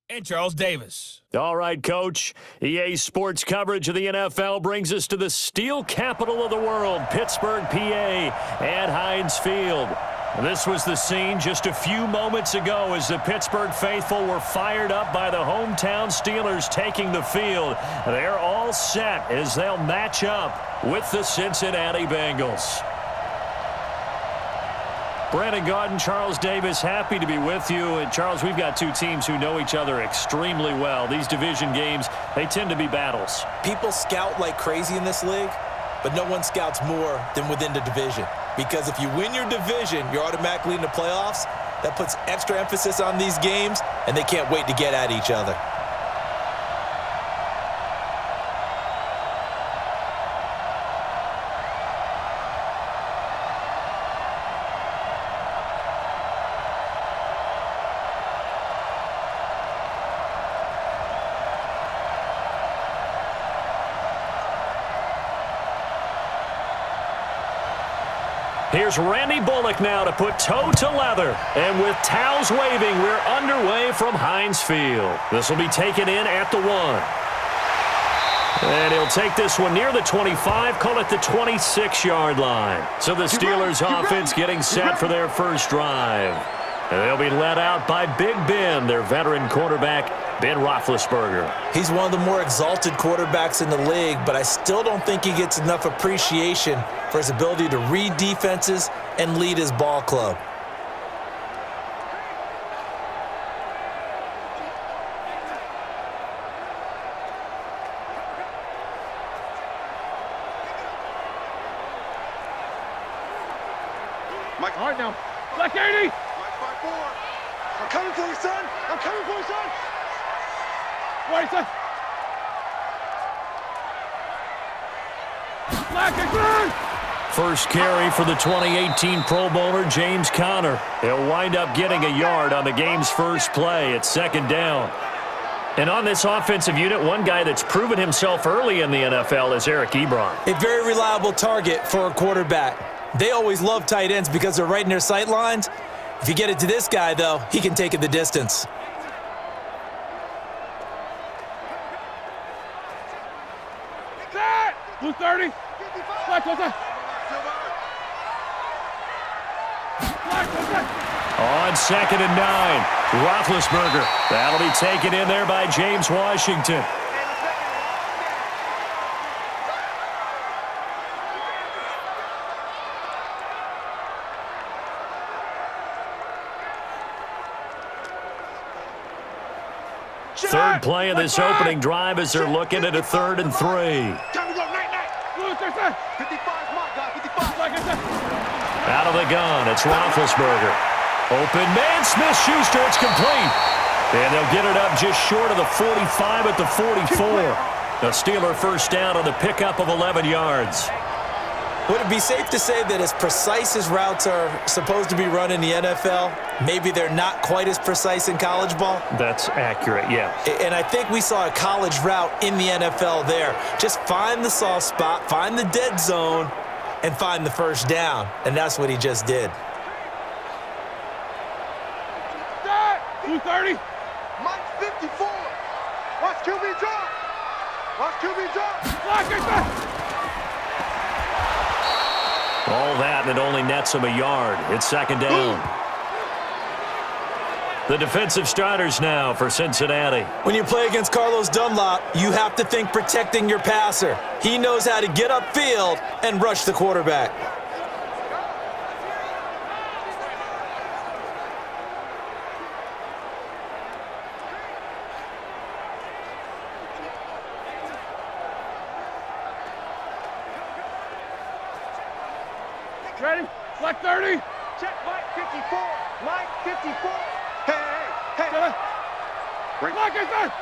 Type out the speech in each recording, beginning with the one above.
and Charles Davis. All right, Coach. EA Sports coverage of the NFL brings us to the steel capital of the world, Pittsburgh, PA, at Heinz Field. This was the scene just a few moments ago as the Pittsburgh faithful were fired up by the hometown Steelers taking the field. They're all set as they'll match up with the Cincinnati Bengals. Brandon Gaudin, Charles Davis, happy to be with you. And Charles, we've got two teams who know each other extremely well. These division games, they tend to be battles. People scout like crazy in this league, but no one scouts more than within the division. Because if you win your division, you're automatically in the playoffs. That puts extra emphasis on these games, and they can't wait to get at each other. Here's Randy Bullock now to put toe to leather. And with towels waving, we're underway from Heinz Field. This will be taken in at the 1. And he'll take this one near the 25, call it the 26-yard line. So the Steelers offense getting set for their first drive. And they'll be led out by Big Ben, their veteran quarterback, Ben Roethlisberger. He's one of the more exalted quarterbacks in the league, but I still don't think he gets enough appreciation for his ability to read defenses and lead his ball club. Mike, hard now. Black 80. Mike 5-4. I'm coming for you, son. I'm coming for you, son. Wait, son. Black again. First carry for the 2018 Pro Bowler, James Conner. He'll wind up getting a yard on the game's first play. It's second down. And on this offensive unit, one guy that's proven himself early in the NFL is Eric Ebron. A very reliable target for a quarterback. They always love tight ends because they're right in their sight lines. If you get it to this guy, though, he can take it the distance. Set! Blue 30. Black, close up. On 2nd and 9, Roethlisberger. That'll be taken in there by James Washington. Third play of this opening drive as they're looking at a 3rd and 3. Time to go, night. Blue 55, my guy, 55. Out of the gun, it's Roethlisberger. Open man, Smith-Schuster, it's complete. And they'll get it up just short of the 45 at the 44. A Steeler first down on the pickup of 11 yards. Would it be safe to say that as precise as routes are supposed to be run in the NFL, maybe they're not quite as precise in college ball? That's accurate, yeah. And I think we saw a college route in the NFL there. Just find the soft spot, find the dead zone, and find the first down. And that's what he just did. Blue 30. Mike 54. Watch QB drop. Watch QB drop. Black again. All that, and it only nets him a yard. It's second down. The defensive starters now for Cincinnati. When you play against Carlos Dunlap, you have to think protecting your passer. He knows how to get upfield and rush the quarterback. Ready? Black 30. Check Mike 54. Mike 54. Hey. Black is there.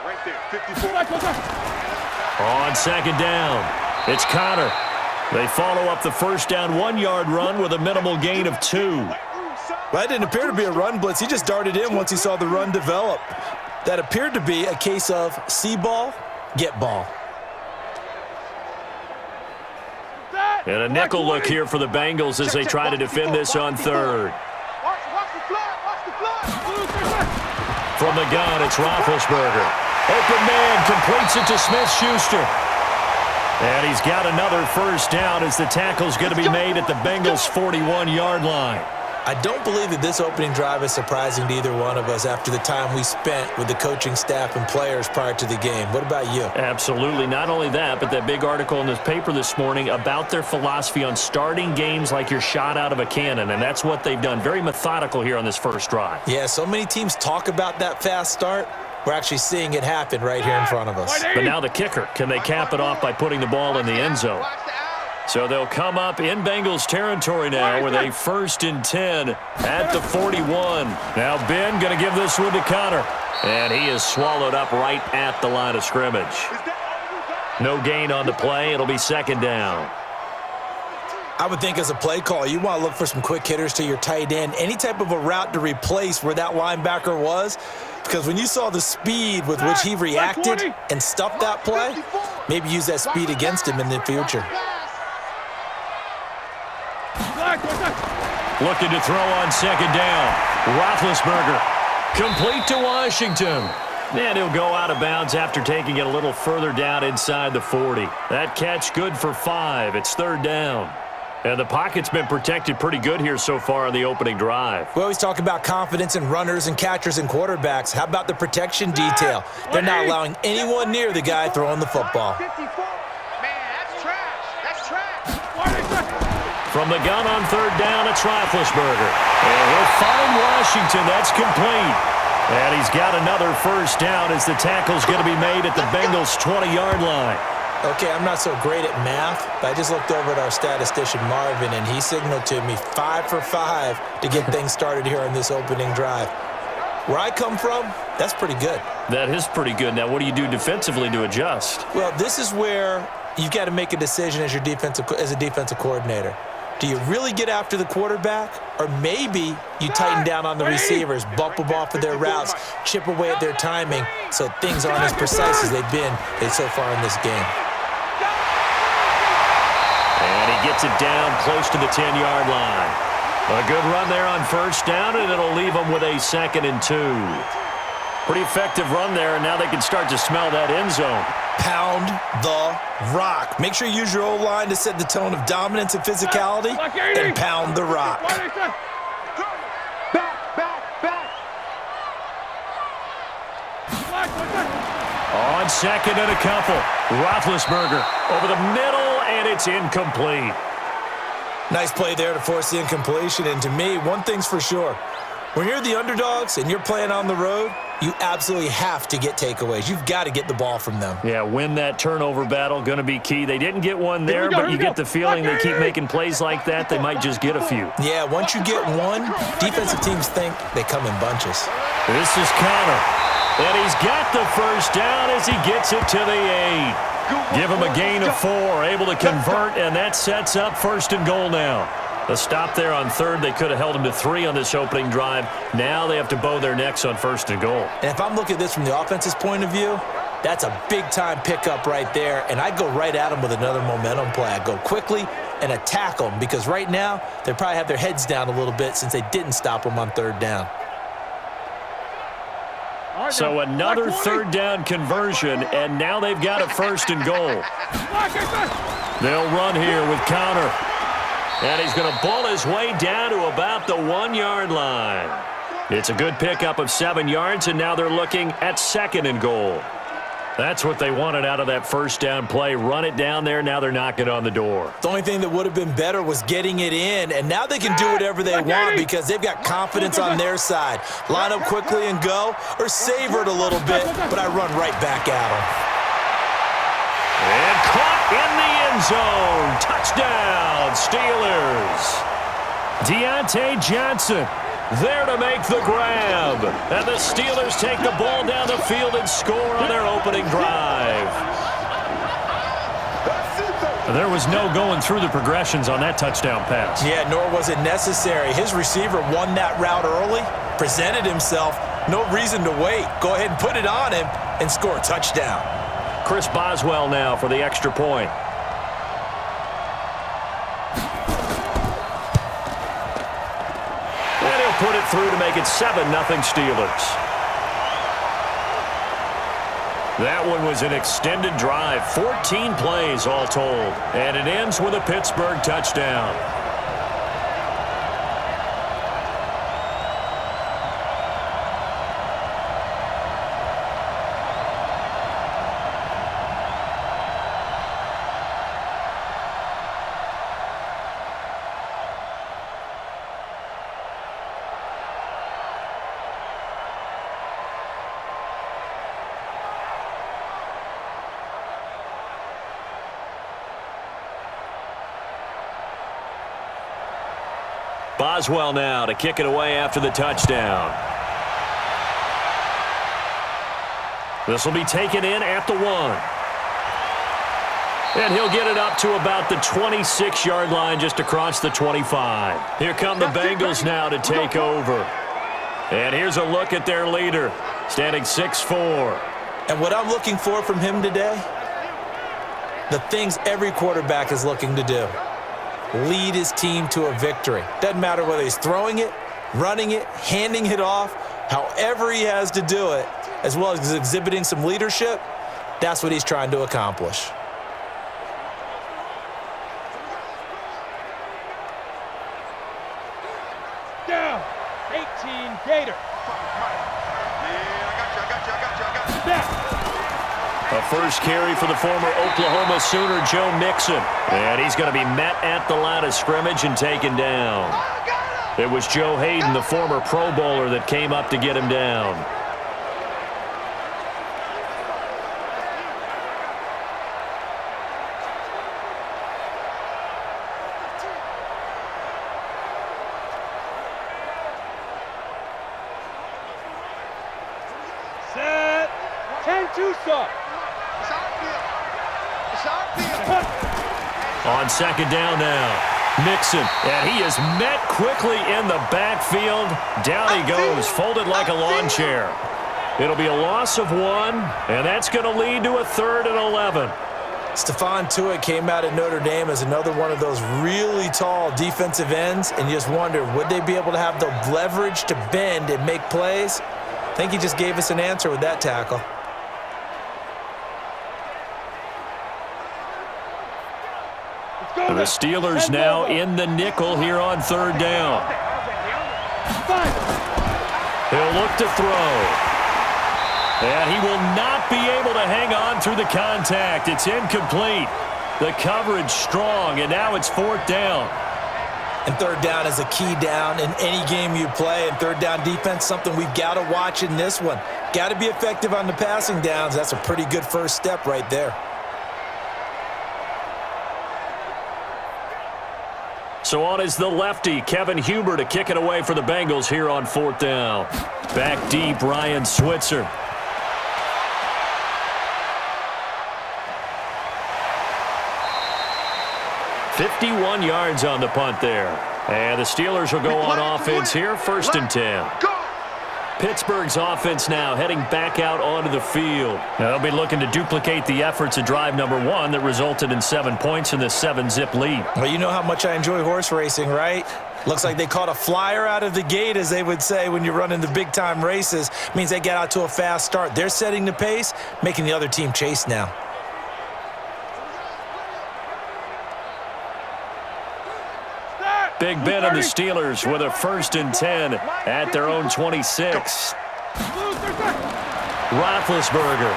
Right there. 54. Black goes up. On second down, it's Conner. They follow up the first down 1-yard run with a minimal gain of 2. Well, that didn't appear to be a run blitz. He just darted in once he saw the run develop. That appeared to be a case of see ball, get ball. And a nickel look here for the Bengals as they try to defend this on 3rd. Watch the flag. From the gun, it's Roethlisberger. Open man completes it to Smith-Schuster. And he's got another first down as the tackle's going to be made at the Bengals' 41-yard line. I don't believe that this opening drive is surprising to either one of us after the time we spent with the coaching staff and players prior to the game. What about you? Absolutely. Not only that, but that big article in this paper this morning about their philosophy on starting games like you're shot out of a cannon, and that's what they've done. Very methodical here on this first drive. Yeah, so many teams talk about that fast start. We're actually seeing it happen right here in front of us. But now the kicker. Can they cap it off by putting the ball in the end zone? So they'll come up in Bengals territory now with a 1st and 10 at the 41. Now Ben going to give this one to Connor. And he is swallowed up right at the line of scrimmage. No gain on the play. It'll be 2nd down. I would think as a play caller, you want to look for some quick hitters to your tight end. Any type of a route to replace where that linebacker was. Because when you saw the speed with which he reacted and stuffed that play, maybe use that speed against him in the future. Looking to throw on 2nd down. Roethlisberger. Complete to Washington. And he'll go out of bounds after taking it a little further down inside the 40. That catch good for 5. It's 3rd down. And the pocket's been protected pretty good here so far on the opening drive. We always talk about confidence in runners and catchers and quarterbacks. How about the protection detail? They're not allowing anyone near the guy throwing the football. From the gun on 3rd down, it's Roethlisberger. And he'll find Washington. That's complete. And he's got another first down as the tackle's going to be made at the Bengals' 20-yard line. Okay, I'm not so great at math, but I just looked over at our statistician, Marvin, and he signaled to me 5 for 5 to get things started here on this opening drive. Where I come from, that's pretty good. That is pretty good. Now, what do you do defensively to adjust? Well, this is where you've got to make a decision as a defensive coordinator. Do you really get after the quarterback, or maybe you tighten down on the receivers, bump them off of their routes, chip away at their timing so things aren't as precise as they've been so far in this game? And he gets it down close to the 10-yard line. A good run there on 1st down, and it'll leave them with a 2nd and 2. Pretty effective run there, and now they can start to smell that end zone. Pound the rock. Make sure you use your O-line to set the tone of dominance and physicality, and pound the rock. On 2nd and a couple. Roethlisberger over the middle, and it's incomplete. Nice play there to force the incompletion, and to me, one thing's for sure. When you're the underdogs and you're playing on the road, you absolutely have to get takeaways. You've got to get the ball from them. Yeah, win that turnover battle, going to be key. They didn't get one there, but you get the feeling they keep making plays like that, they might just get a few. Yeah, once you get one, defensive teams think they come in bunches. This is Connor, and he's got the first down as he gets it to the 8. Give him a gain of 4, able to convert, and that sets up 1st and goal now. A stop there on 3rd. They could have held him to 3 on this opening drive. Now they have to bow their necks on 1st and goal. And if I'm looking at this from the offense's point of view, that's a big-time pickup right there, and I go right at them with another momentum play. I go quickly and attack them because right now they probably have their heads down a little bit since they didn't stop them on 3rd down. So another 3rd down conversion, and now they've got a 1st and goal. They'll run here with Connor. And he's going to ball his way down to about the 1-yard line. It's a good pickup of 7 yards, and now they're looking at 2nd and goal. That's what they wanted out of that 1st down play. Run it down there. Now they're knocking on the door. The only thing that would have been better was getting it in, and now they can do whatever they want because they've got confidence on their side. Line up quickly and go, or savor it a little bit, but I run right back at them. And caught in the end zone. Touchdown, Steelers. Deontay Johnson there to make the grab. And the Steelers take the ball down the field and score on their opening drive. There was no going through the progressions on that touchdown pass. Yeah, nor was it necessary. His receiver won that route early, presented himself. No reason to wait. Go ahead and put it on him and score a touchdown. Chris Boswell now for the extra point. And he'll put it through to make it 7-0 Steelers. That one was an extended drive, 14 plays all told, and it ends with a Pittsburgh touchdown. Boswell now to kick it away after the touchdown. This will be taken in at the 1. And he'll get it up to about the 26-yard line just across the 25. Here come the Bengals now to take over. And here's a look at their leader, standing 6'4". And what I'm looking for from him today, the things every quarterback is looking to do. Lead his team to a victory. Doesn't matter whether he's throwing it, running it, handing it off, however he has to do it, as well as exhibiting some leadership, that's what he's trying to accomplish. Down, 18 Gator. A first carry for the former Oklahoma Sooner, Joe Mixon. And he's going to be met at the line of scrimmage and taken down. It was Joe Hayden, the former Pro Bowler, that came up to get him down. Set. 10-2 stop. On second down now, Mixon, and he is met quickly in the backfield. Down he goes, folded like a lawn chair. It'll be a loss of 1, and that's going to lead to a 3rd and 11. Stephon Tuitt came out at Notre Dame as another one of those really tall defensive ends, and you just wonder, would they be able to have the leverage to bend and make plays? I think he just gave us an answer with that tackle. The Steelers now in the nickel here on 3rd down. He'll look to throw. And he will not be able to hang on through the contact. It's incomplete. The coverage strong, and now it's 4th down. And 3rd down is a key down in any game you play. And 3rd down defense, something we've got to watch in this one. Got to be effective on the passing downs. That's a pretty good first step right there. So on is the lefty, Kevin Huber, to kick it away for the Bengals here on 4th down. Back deep, Ryan Switzer. $51 yards on the punt there. And the Steelers will go on offense here, 1st and 10. Pittsburgh's offense now heading back out onto the field. Now they'll be looking to duplicate the efforts of drive number 1 that resulted in 7 points in this 7-zip lead. Well, you know how much I enjoy horse racing, right? Looks like they caught a flyer out of the gate, as they would say when you're running the big-time races. Means they get out to a fast start. They're setting the pace, making the other team chase now. Big Ben and the Steelers with a 1st and 10 at their own 26. Roethlisberger.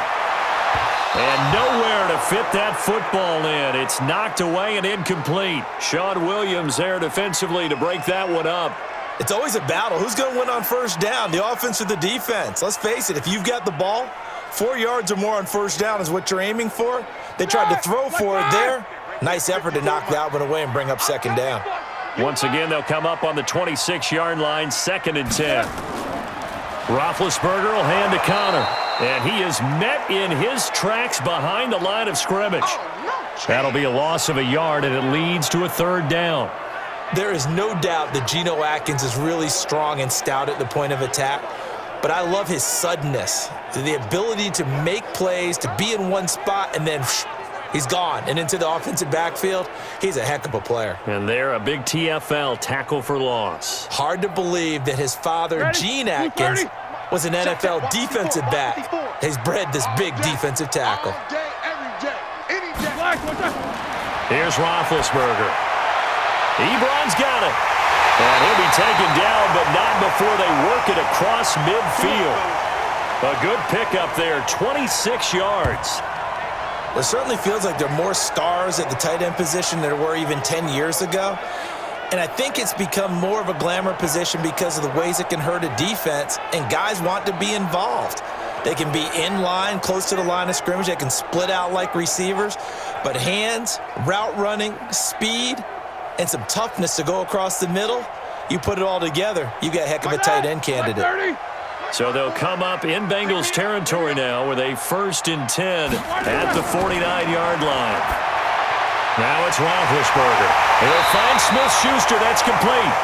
And nowhere to fit that football in. It's knocked away and incomplete. Sean Williams there defensively to break that one up. It's always a battle. Who's going to win on 1st down, the offense or the defense? Let's face it, if you've got the ball, 4 yards or more on 1st down is what you're aiming for. They tried to throw for it there. Nice effort to knock that one away and bring up 2nd down. Once again, they'll come up on the 26-yard line, 2nd and 10. Roethlisberger will hand to Connor, and he is met in his tracks behind the line of scrimmage. That'll be a loss of a yard, and it leads to a 3rd down. There is no doubt that Geno Atkins is really strong and stout at the point of attack, but I love his suddenness, the ability to make plays, to be in one spot, and then he's gone and into the offensive backfield. He's a heck of a player. And there, a big TFL, tackle for loss. Hard to believe that his father, Gene Atkins, was an NFL defensive back. He's bred this big defensive tackle. Here's Roethlisberger. Ebron's got it. And he'll be taken down, but not before they work it across midfield. A good pickup there, 26 yards. It certainly feels like there are more stars at the tight end position than there were even 10 years ago. And I think it's become more of a glamour position because of the ways it can hurt a defense, and guys want to be involved. They can be in line, close to the line of scrimmage. They can split out like receivers. But hands, route running, speed, and some toughness to go across the middle, you put it all together, you got a heck of a tight end candidate. So they'll come up in Bengals territory now with a 1st and 10 at the 49-yard line. Now it's Roethlisberger. He'll find Smith-Schuster. That's complete.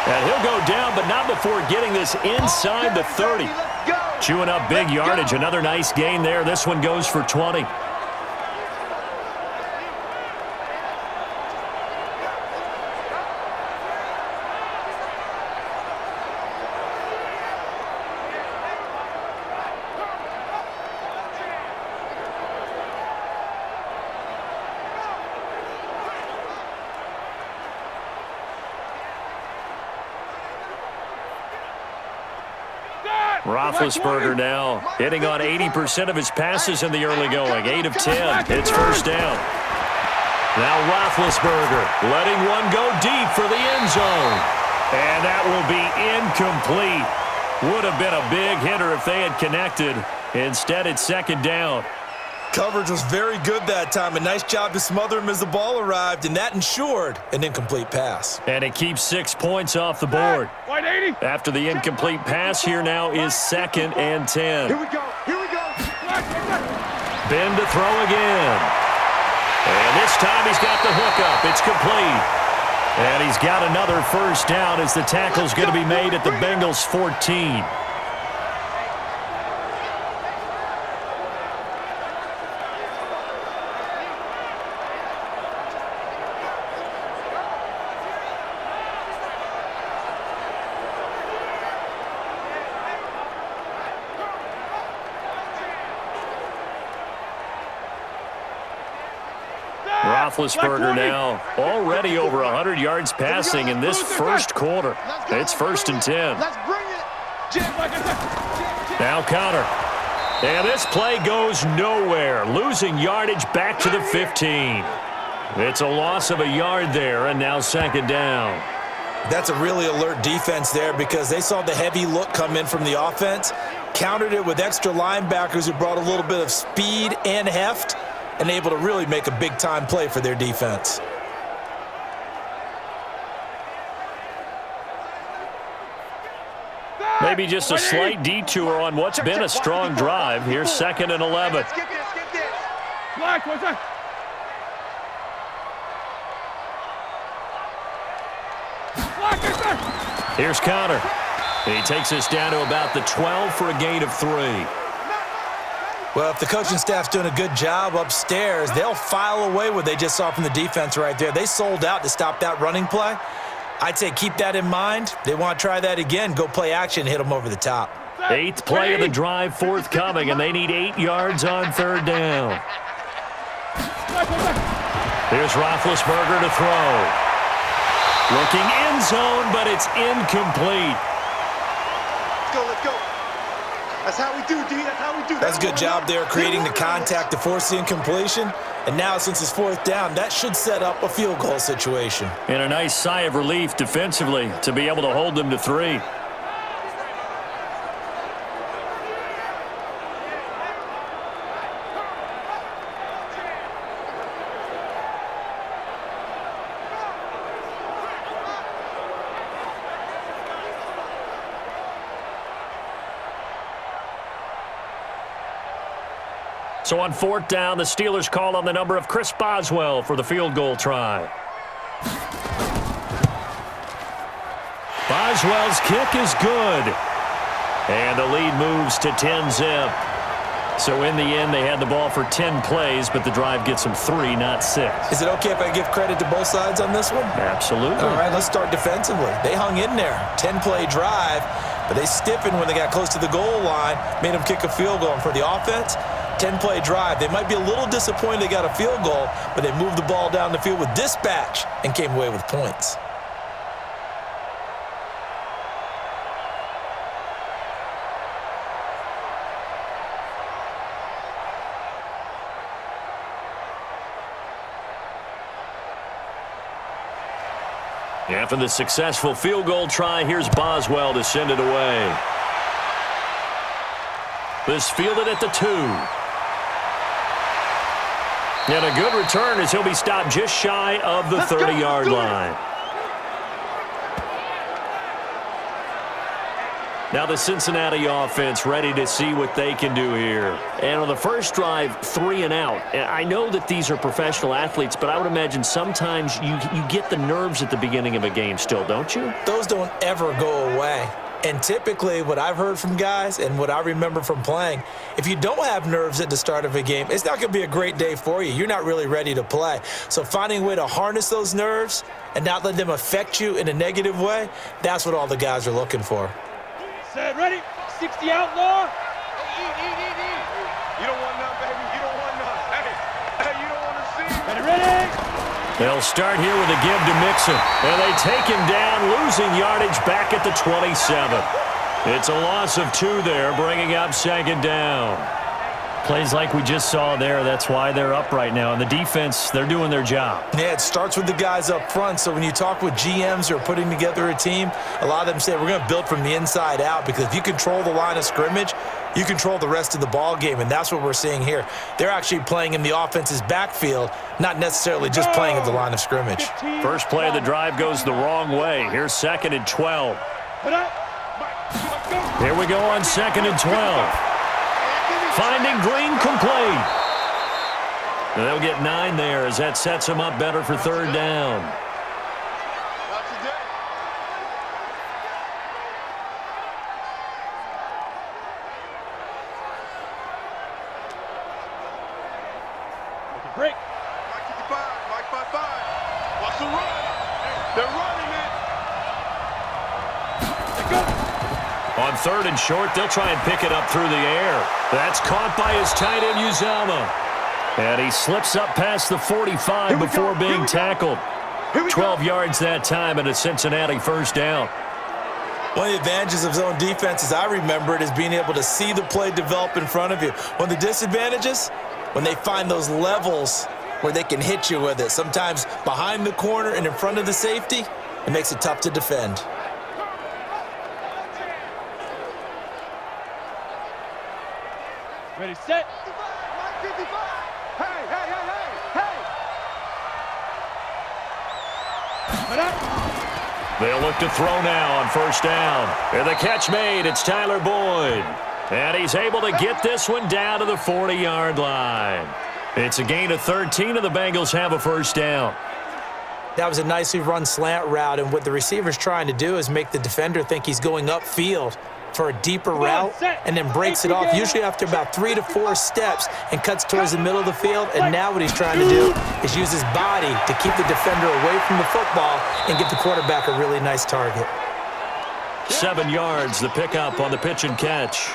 And he'll go down, but not before getting this inside the 30. Chewing up big yardage. Another nice gain there. This one goes for 20. Roethlisberger now hitting on 80% of his passes in the early going. 8 of 10. It's first down. Now Roethlisberger letting one go deep for the end zone. And that will be incomplete. Would have been a big hitter if they had connected. Instead, it's 2nd down. Coverage was very good that time. A nice job to smother him as the ball arrived, and that ensured an incomplete pass. And it keeps 6 points off the board. After the incomplete pass, here now is 2nd and 10. Here we go. Ben to throw again. And this time he's got the hook up. It's complete. And he's got another first down as the tackle's going to be made at the Bengals 14. Roethlisberger now already over 100 yards passing in this first quarter. It's 1st and 10. Now Connor. And this play goes nowhere. Losing yardage back to the 15. It's a loss of a yard there, and now 2nd down. That's a really alert defense there because they saw the heavy look come in from the offense, countered it with extra linebackers who brought a little bit of speed and heft, and able to really make a big-time play for their defense. Maybe just a slight detour on what's been a strong drive. Here's 2nd and 11. Here's Connor. He takes us down to about the 12 for a gain of 3. Well, if the coaching staff's doing a good job upstairs, they'll file away what they just saw from the defense right there. They sold out to stop that running play. I'd say keep that in mind. They want to try that again. Go play action, hit them over the top. 8th play of the drive forthcoming, and they need 8 yards on 3rd down. Here's Roethlisberger to throw. Looking end zone, but it's incomplete. Let's go. That's how we do, D. That's how we do. That's a good job there creating the contact to force the incompletion. And now since it's 4th down, that should set up a field goal situation. And a nice sigh of relief defensively to be able to hold them to 3. So on 4th down, the Steelers call on the number of Chris Boswell for the field goal try. Boswell's kick is good. And the lead moves to 10-zip. So in the end, they had the ball for 10 plays, but the drive gets them 3, not 6. Is it okay if I give credit to both sides on this one? Absolutely. All right, let's start defensively. They hung in there. 10-play drive. But they stiffened when they got close to the goal line, made them kick a field goal. And for the offense, 10-play drive. They might be a little disappointed they got a field goal, but they moved the ball down the field with dispatch and came away with points. After the successful field goal try, here's Boswell to send it away. This fielded at the 2. And a good return as he'll be stopped just shy of the 30-yard line. Now the Cincinnati offense ready to see what they can do here. And on the first drive, 3 and out. And I know that these are professional athletes, but I would imagine sometimes you get the nerves at the beginning of a game still, don't you? Those don't ever go away. And typically what I've heard from guys and what I remember from playing, if you don't have nerves at the start of a game, it's not going to be a great day for you. You're not really ready to play. So finding a way to harness those nerves and not let them affect you in a negative way, that's what all the guys are looking for. Set, ready, 60 outlaw. You don't want none, baby. You don't want none. Hey, you don't want to see. Ready. They'll start here with a give to Mixon. And they take him down, losing yardage back at the 27. It's a loss of 2 there, bringing up second down. Plays like we just saw there, that's why they're up right now. And the defense, they're doing their job. Yeah, it starts with the guys up front. So when you talk with GMs who are putting together a team, a lot of them say we're going to build from the inside out, because if you control the line of scrimmage, you control the rest of the ball game, and that's what we're seeing here. They're actually playing in the offense's backfield, not necessarily just playing at the line of scrimmage. First play of the drive goes the wrong way. Here's 2nd and 12. Here we go on 2nd and 12. Finding Green complete. And they'll get 9 there as that sets them up better for 3rd down. Break. Mike 55, Mike 55. Watch the run. They're running it. They go. On 3rd and short, they'll try and pick it up through the air. That's caught by his tight end, Uzama. And he slips up past the 45 before being tackled. 12 yards that time and a Cincinnati first down. One of the advantages of zone defense, as I remember it, is being able to see the play develop in front of you. One of the disadvantages, when they find those levels where they can hit you with it, sometimes behind the corner and in front of the safety, it makes it tough to defend. Ready, set. 55. Hey. They'll look to throw now on first down. And the catch made, it's Tyler Boyd. And he's able to get this one down to the 40-yard line. It's a gain of 13, and the Bengals have a first down. That was a nicely run slant route, and what the receiver's trying to do is make the defender think he's going upfield for a deeper route and then breaks it off, usually after about 3 to 4 steps, and cuts towards the middle of the field. And now what he's trying to do is use his body to keep the defender away from the football and get the quarterback a really nice target. 7 yards, the pickup on the pitch and catch.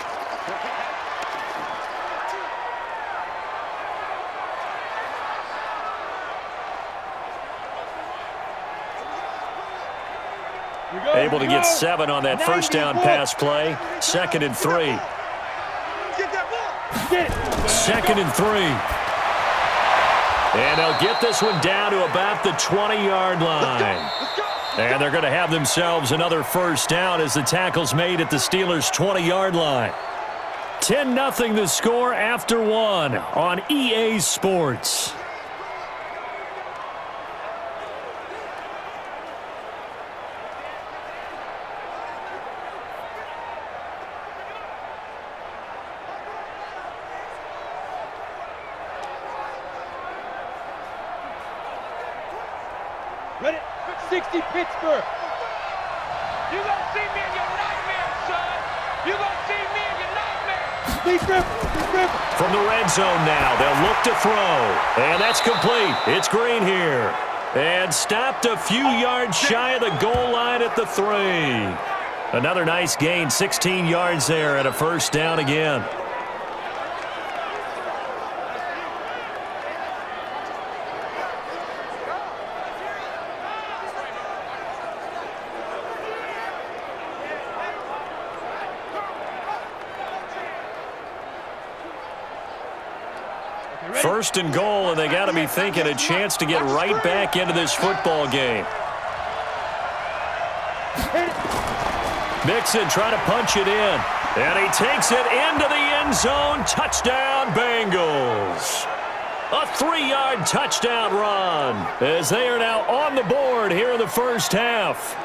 Able to get 7 on that first down pass play. 2nd and 3. 2nd and 3. And they'll get this one down to about the 20-yard line. And they're going to have themselves another first down as the tackle's made at the Steelers' 20-yard line. 10-0 the score after 1 on EA Sports. Ready? 60 Pittsburgh. You gonna see me in your nightmare, son. You gonna see me in your nightmare. From the red zone now, they'll look to throw. And that's complete. It's Green here. And stopped a few yards shy of the goal line at the 3. Another nice gain, 16 yards there and a first down again. First and goal, and they got to be thinking a chance to get right back into this football game. Mixon trying to punch it in, and he takes it into the end zone. Touchdown, Bengals. A 3-yard touchdown run as they are now on the board here in the first half.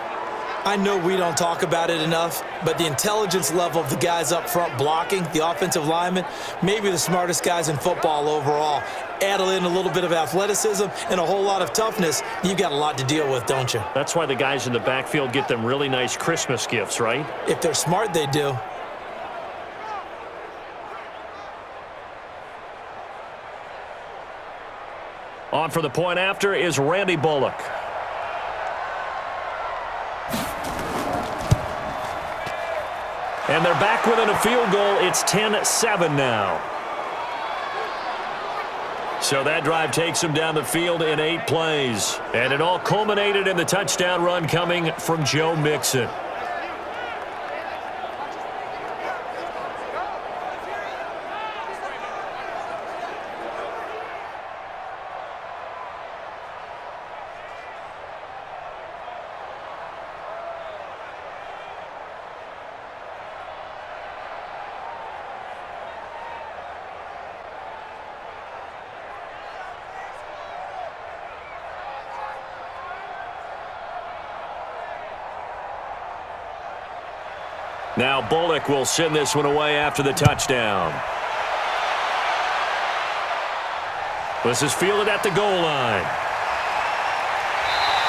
I know we don't talk about it enough, but the intelligence level of the guys up front blocking, the offensive linemen, maybe the smartest guys in football overall. Add in a little bit of athleticism and a whole lot of toughness, you've got a lot to deal with, don't you? That's why the guys in the backfield get them really nice Christmas gifts, right? If they're smart, they do. On for the point after is Randy Bullock. And they're back within a field goal. It's 10-7 now. So that drive takes them down the field in 8 plays. And it all culminated in the touchdown run coming from Joe Mixon. Now Bullock will send this one away after the touchdown. This is fielded at the goal line.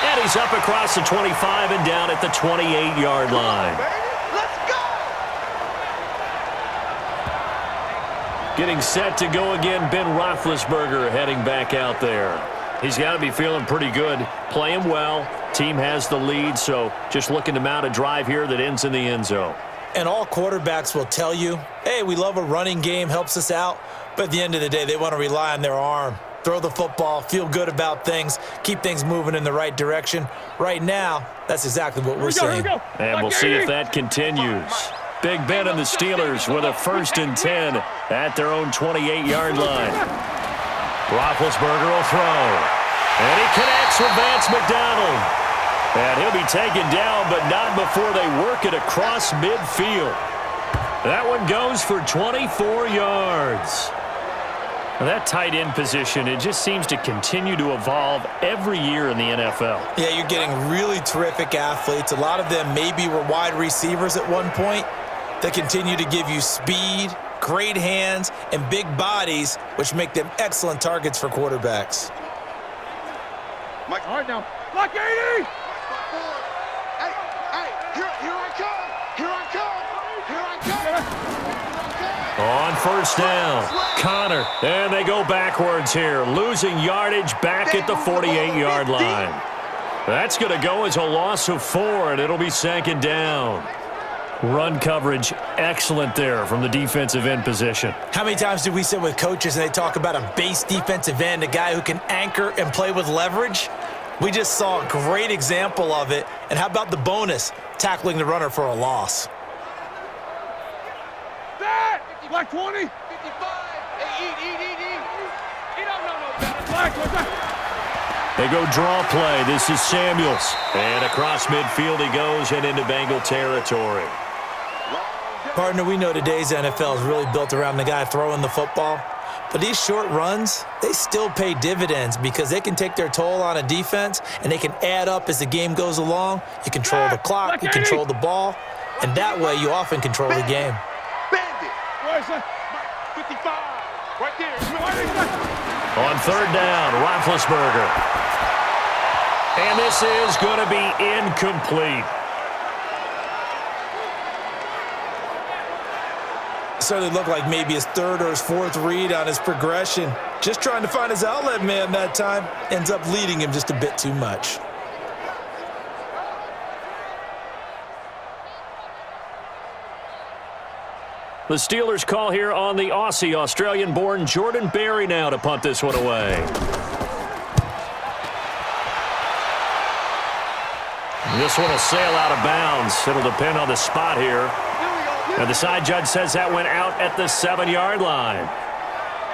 And he's up across the 25 and down at the 28-yard line. Let's go! Getting set to go again, Ben Roethlisberger heading back out there. He's got to be feeling pretty good, playing well. Team has the lead, so just looking to mount a drive here that ends in the end zone. And all quarterbacks will tell you, hey, we love a running game, helps us out. But at the end of the day, they want to rely on their arm. Throw the football, feel good about things, keep things moving in the right direction. Right now, that's exactly what we're seeing. And we'll see if that continues. Big Ben and the Steelers with a 1st and 10 at their own 28-yard line. Roethlisberger will throw. And he connects with Vance McDonald. And he'll be taken down, but not before they work it across midfield. That one goes for 24 yards. Now that tight end position, it just seems to continue to evolve every year in the NFL. Yeah, you're getting really terrific athletes. A lot of them maybe were wide receivers at one point. They continue to give you speed, great hands, and big bodies, which make them excellent targets for quarterbacks. Mike, all right now. Block 80! On first down, Connor, and they go backwards here, losing yardage back at the 48-yard line. That's going to go as a loss of 4, and it'll be 2nd down. Run coverage, excellent there from the defensive end position. How many times do we sit with coaches and they talk about a base defensive end, a guy who can anchor and play with leverage? We just saw a great example of it. And how about the bonus, tackling the runner for a loss? Black 20. 55. Hey, eat. He don't know no better. Black, what's that? They go draw play. This is Samuels. And across midfield he goes and into Bengal territory. Partner, we know today's NFL is really built around the guy throwing the football. But these short runs, they still pay dividends because they can take their toll on a defense and they can add up as the game goes along. You control the clock, you control the ball, and that way you often control the game. Where's that? 55. Right there. On 3rd down, Roethlisberger. And this is going to be incomplete. Certainly looked like maybe his 3rd or his 4th read on his progression. Just trying to find his outlet man that time. Ends up leading him just a bit too much. The Steelers call here on the Aussie, Australian-born Jordan Berry now to punt this one away. This one will sail out of bounds. It'll depend on the spot here. And the side judge says that went out at the 7-yard line.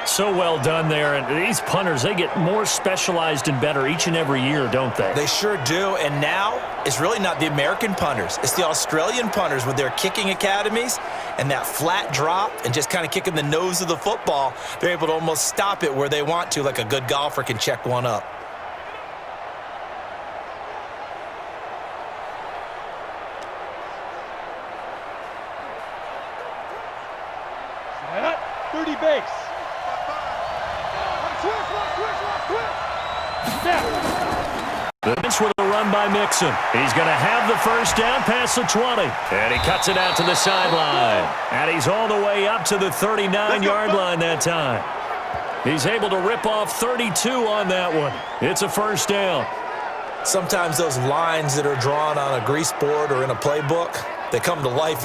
So well done there. And these punters, they get more specialized and better each and every year, don't they? They sure do. And now it's really not the American punters. It's the Australian punters with their kicking academies and that flat drop and just kind of kicking the nose of the football. They're able to almost stop it where they want to, like a good golfer can check one up. Base. The bench with a run by Mixon. He's going to have the first down past the 20. And he cuts it out to the sideline. And he's all the way up to the 39-yard line that time. He's able to rip off 32 on that one. It's a first down. Sometimes those lines that are drawn on a grease board or in a playbook, they come to life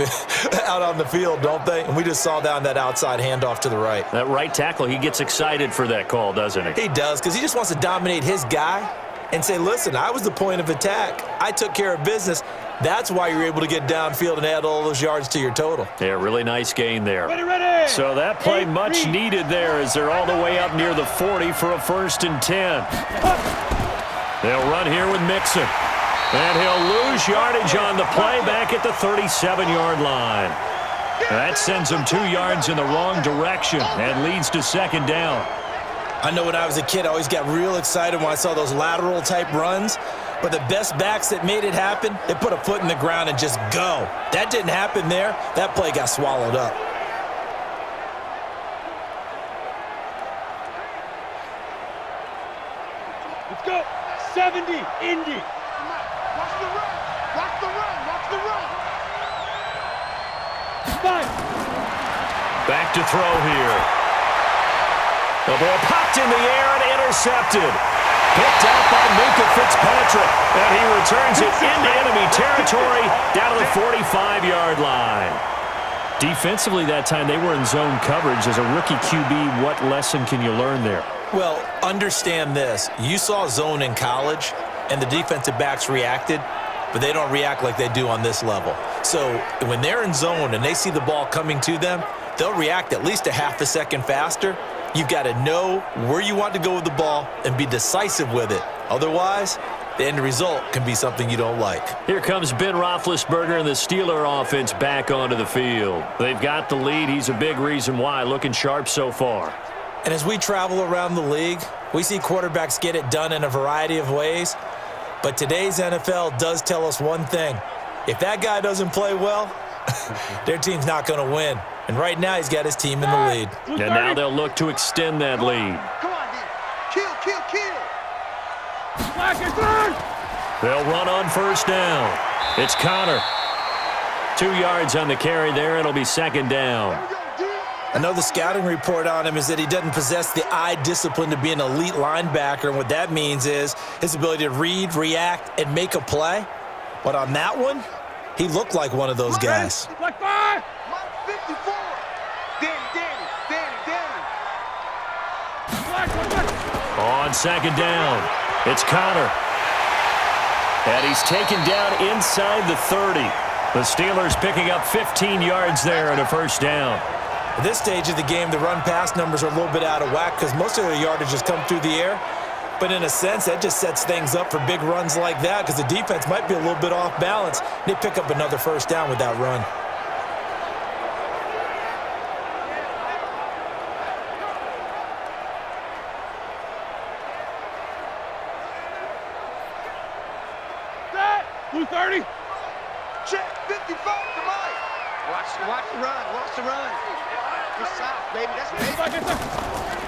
out on the field, don't they? And we just saw down that outside handoff to the right. That right tackle, he gets excited for that call, doesn't he? He does, because he just wants to dominate his guy and say, listen, I was the point of attack. I took care of business. That's why you're able to get downfield and add all those yards to your total. Yeah, really nice gain there. Ready. So that play much needed there as they're all the way up near the 40 for a 1st and 10. They'll run here with Mixon. And he'll lose yardage on the play back at the 37-yard line. That sends him 2 yards in the wrong direction and leads to 2nd down. I know when I was a kid, I always got real excited when I saw those lateral-type runs. But the best backs that made it happen, they put a foot in the ground and just go. That didn't happen there. That play got swallowed up. Let's go. 70, Indy. Watch the run. Watch the run. Watch the run. 5. Back to throw here. The ball popped in the air and intercepted. Picked out by Minka Fitzpatrick. And he returns it into enemy territory down to the 45-yard line. Defensively that time, they were in zone coverage. As a rookie QB, what lesson can you learn there? Well, understand this. You saw zone in college, and the defensive backs reacted, but they don't react like they do on this level. So when they're in zone and they see the ball coming to them, they'll react at least a half a second faster. You've got to know where you want to go with the ball and be decisive with it. Otherwise, the end result can be something you don't like. Here comes Ben Roethlisberger and the Steeler offense back onto the field. They've got the lead. He's a big reason why. Looking sharp so far. And as we travel around the league, we see quarterbacks get it done in a variety of ways. But today's NFL does tell us one thing. If that guy doesn't play well, their team's not going to win. And right now, he's got his team in the lead. And now they'll look to extend that lead. Come on, D. Kill, kill, kill. They'll run on first down. It's Connor. 2 yards on the carry there. It'll be 2nd down. Another scouting report on him is that he doesn't possess the eye discipline to be an elite linebacker. And what that means is his ability to read, react, and make a play. But on that one, he looked like one of those guys. Like 5. Mike 54. Danny. On 2nd down, it's Connor. And he's taken down inside the 30. The Steelers picking up 15 yards there and a first down. At this stage of the game, the run-pass numbers are a little bit out of whack because most of their yardage has come through the air. But in a sense, that just sets things up for big runs like that because the defense might be a little bit off balance. They pick up another first down with that run. Set. Blue 30. Check 55 to Mike. Watch the run. Watch the run. Good south, baby. That's baby.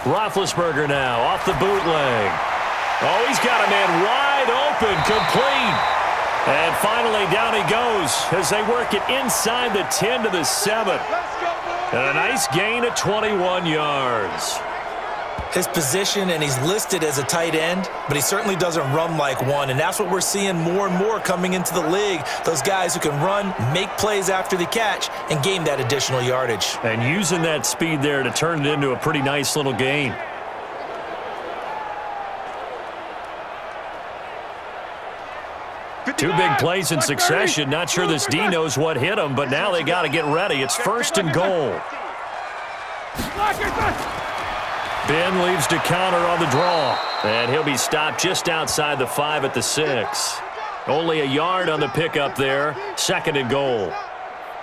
Roethlisberger now off the bootleg. Oh, he's got a man wide open, complete. And finally down he goes as they work it inside the 10 to the 7. Let's go, boys. And a nice gain of 21 yards. His position, and he's listed as a tight end, but he certainly doesn't run like one, and that's what we're seeing more and more coming into the league. Those guys who can run, make plays after the catch, and gain that additional yardage. And using that speed there to turn it into a pretty nice little gain. Two big plays in succession. Not sure this D knows what hit him, but now they got to get ready. It's 1st and goal. Ben leaves to counter on the draw. And he'll be stopped just outside the 5 at the 6. Only a yard on the pickup there. 2nd and goal.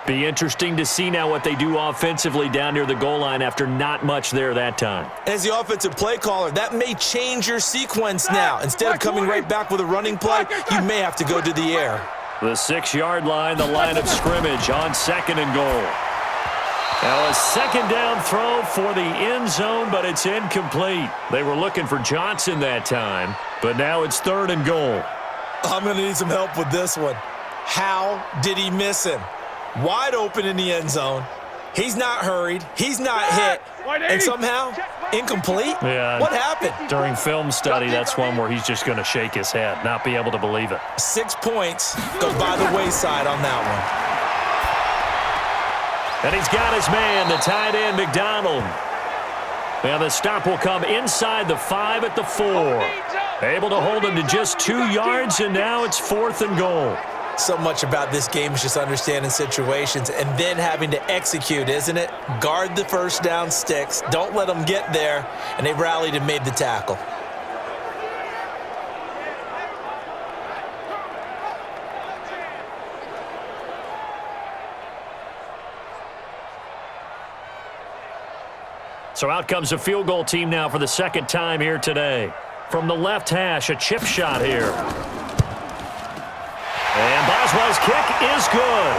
Be interesting to see now what they do offensively down near the goal line after not much there that time. As the offensive play caller, that may change your sequence now. Instead of coming right back with a running play, you may have to go to the air. The 6-yard line, the line of scrimmage on 2nd and goal. Now a 2nd down throw for the end zone, but it's incomplete. They were looking for Johnson that time, but now it's 3rd and goal. I'm going to need some help with this one. How did he miss him? Wide open in the end zone. He's not hurried. He's not hit. And somehow, incomplete? Yeah. What happened? During film study, that's one where he's just going to shake his head, not be able to believe it. 6 points go by the wayside on that one. And he's got his man, the tight end, McDonald. And the stop will come inside the 5 at the 4. Able to hold him to just 2 yards, and now it's 4th and goal. So much about this game is just understanding situations and then having to execute, isn't it? Guard the first down sticks. Don't let them get there. And they rallied and made the tackle. So out comes a field goal team now for the 2nd time here today. From the left hash, a chip shot here. And Boswell's kick is good.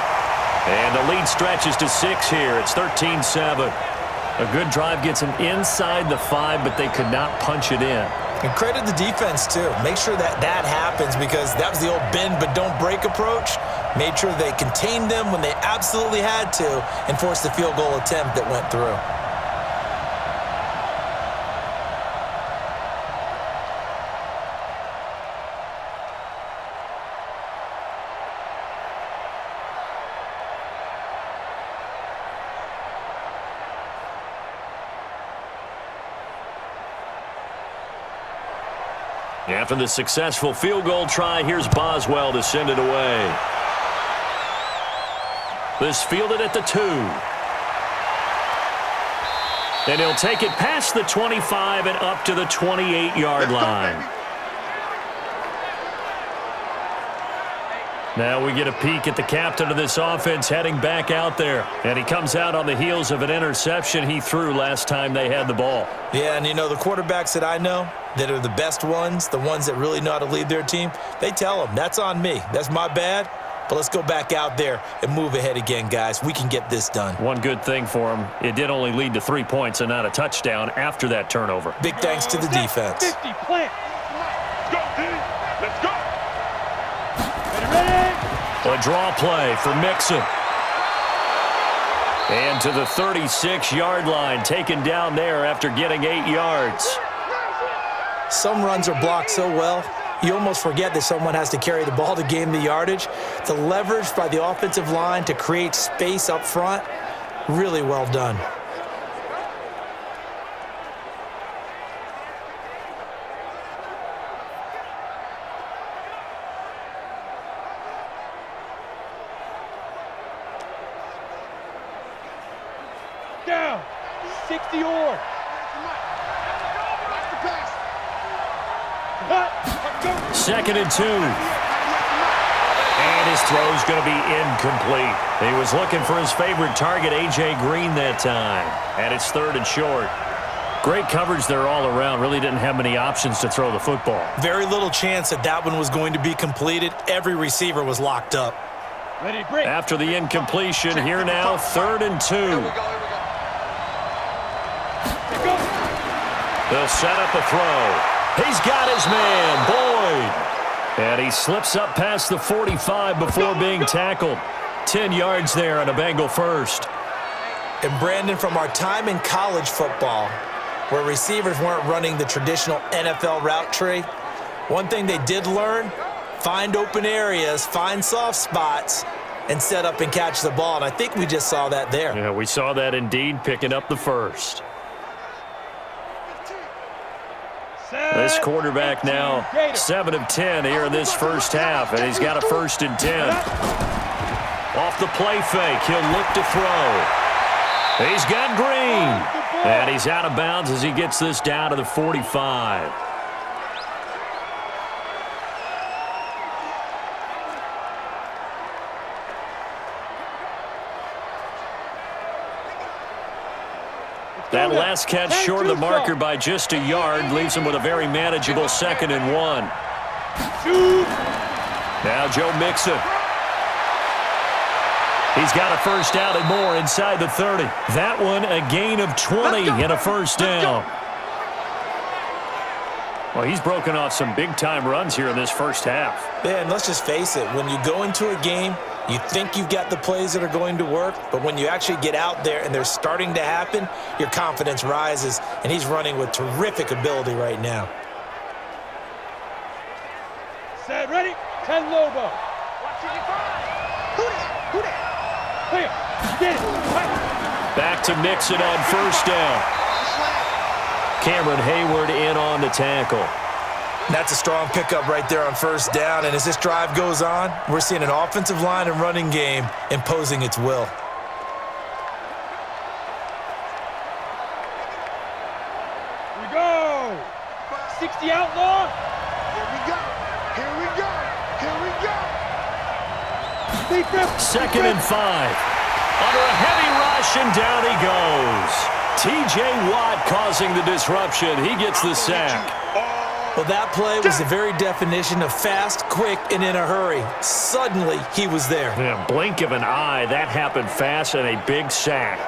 And the lead stretches to 6 here. It's 13-7. A good drive gets them inside the 5, but they could not punch it in. And credit the defense, too. Make sure that that happens because that was the old bend but don't break approach. Made sure they contained them when they absolutely had to and forced the field goal attempt that went through. After the successful field goal try, here's Boswell to send it away. This fielded at the 2. And he'll take it past the 25 and up to the 28-yard line. Now we get a peek at the captain of this offense heading back out there. And he comes out on the heels of an interception he threw last time they had the ball. Yeah, and you know, the quarterbacks that I know that are the best ones, the ones that really know how to lead their team, they tell them, that's on me. That's my bad. But let's go back out there and move ahead again, guys. We can get this done. One good thing for him, it did only lead to 3 points and not a touchdown after that turnover. Big thanks to the defense. 50, plant. Go, dude. Let's go. Ready? A draw play for Mixon. And to the 36-yard line, taken down there after getting 8 yards. Some runs are blocked so well, you almost forget that someone has to carry the ball to gain the yardage. The leverage by the offensive line to create space up front, really well done. Down. 60 or. 2nd and 2. And his throw's going to be incomplete. He was looking for his favorite target, A.J. Green, that time. And it's 3rd and short. Great coverage there all around. Really didn't have many options to throw the football. Very little chance that that one was going to be completed. Every receiver was locked up. Ready, break. After the incompletion, here now, 3rd and 2. They'll set up a throw. He's got his man, Boyd. And he slips up past the 45 before being tackled. 10 yards there on a Bengal first. And Brandon, from our time in college football, where receivers weren't running the traditional NFL route tree. One thing they did learn, find open areas, find soft spots, and set up and catch the ball. And I think we just saw that there. Yeah, we saw that indeed, picking up the first. This quarterback now 7 of 10 here in this first half, and he's got a 1st and 10. Off the play fake, he'll look to throw. He's got Green, and he's out of bounds as he gets this down to the 45. That last catch short of the marker by just a yard leaves him with a very manageable 2nd and 1. Now Joe Mixon. He's got a first down and more inside the 30. That one a gain of 20 and a first down. Well, he's broken off some big-time runs here in this first half. Yeah, and let's just face it. When you go into a game, you think you've got the plays that are going to work, but when you actually get out there and they're starting to happen, your confidence rises, and he's running with terrific ability right now. Set, ready, 10 Lobo. Who that? Get it. Back to Mixon on first down. Cameron Hayward in on the tackle. That's a strong pickup right there on first down, and as this drive goes on, we're seeing an offensive line and running game imposing its will. Here we go. 60 outlaw. Here we go. Here we go. Here we go. 2nd and 5. Under a heavy rush, and down he goes. T.J. Watt causing the disruption. He gets the sack. Well, that play was the very definition of fast, quick, and in a hurry. Suddenly, he was there. Yeah, blink of an eye, that happened fast, and a big sack.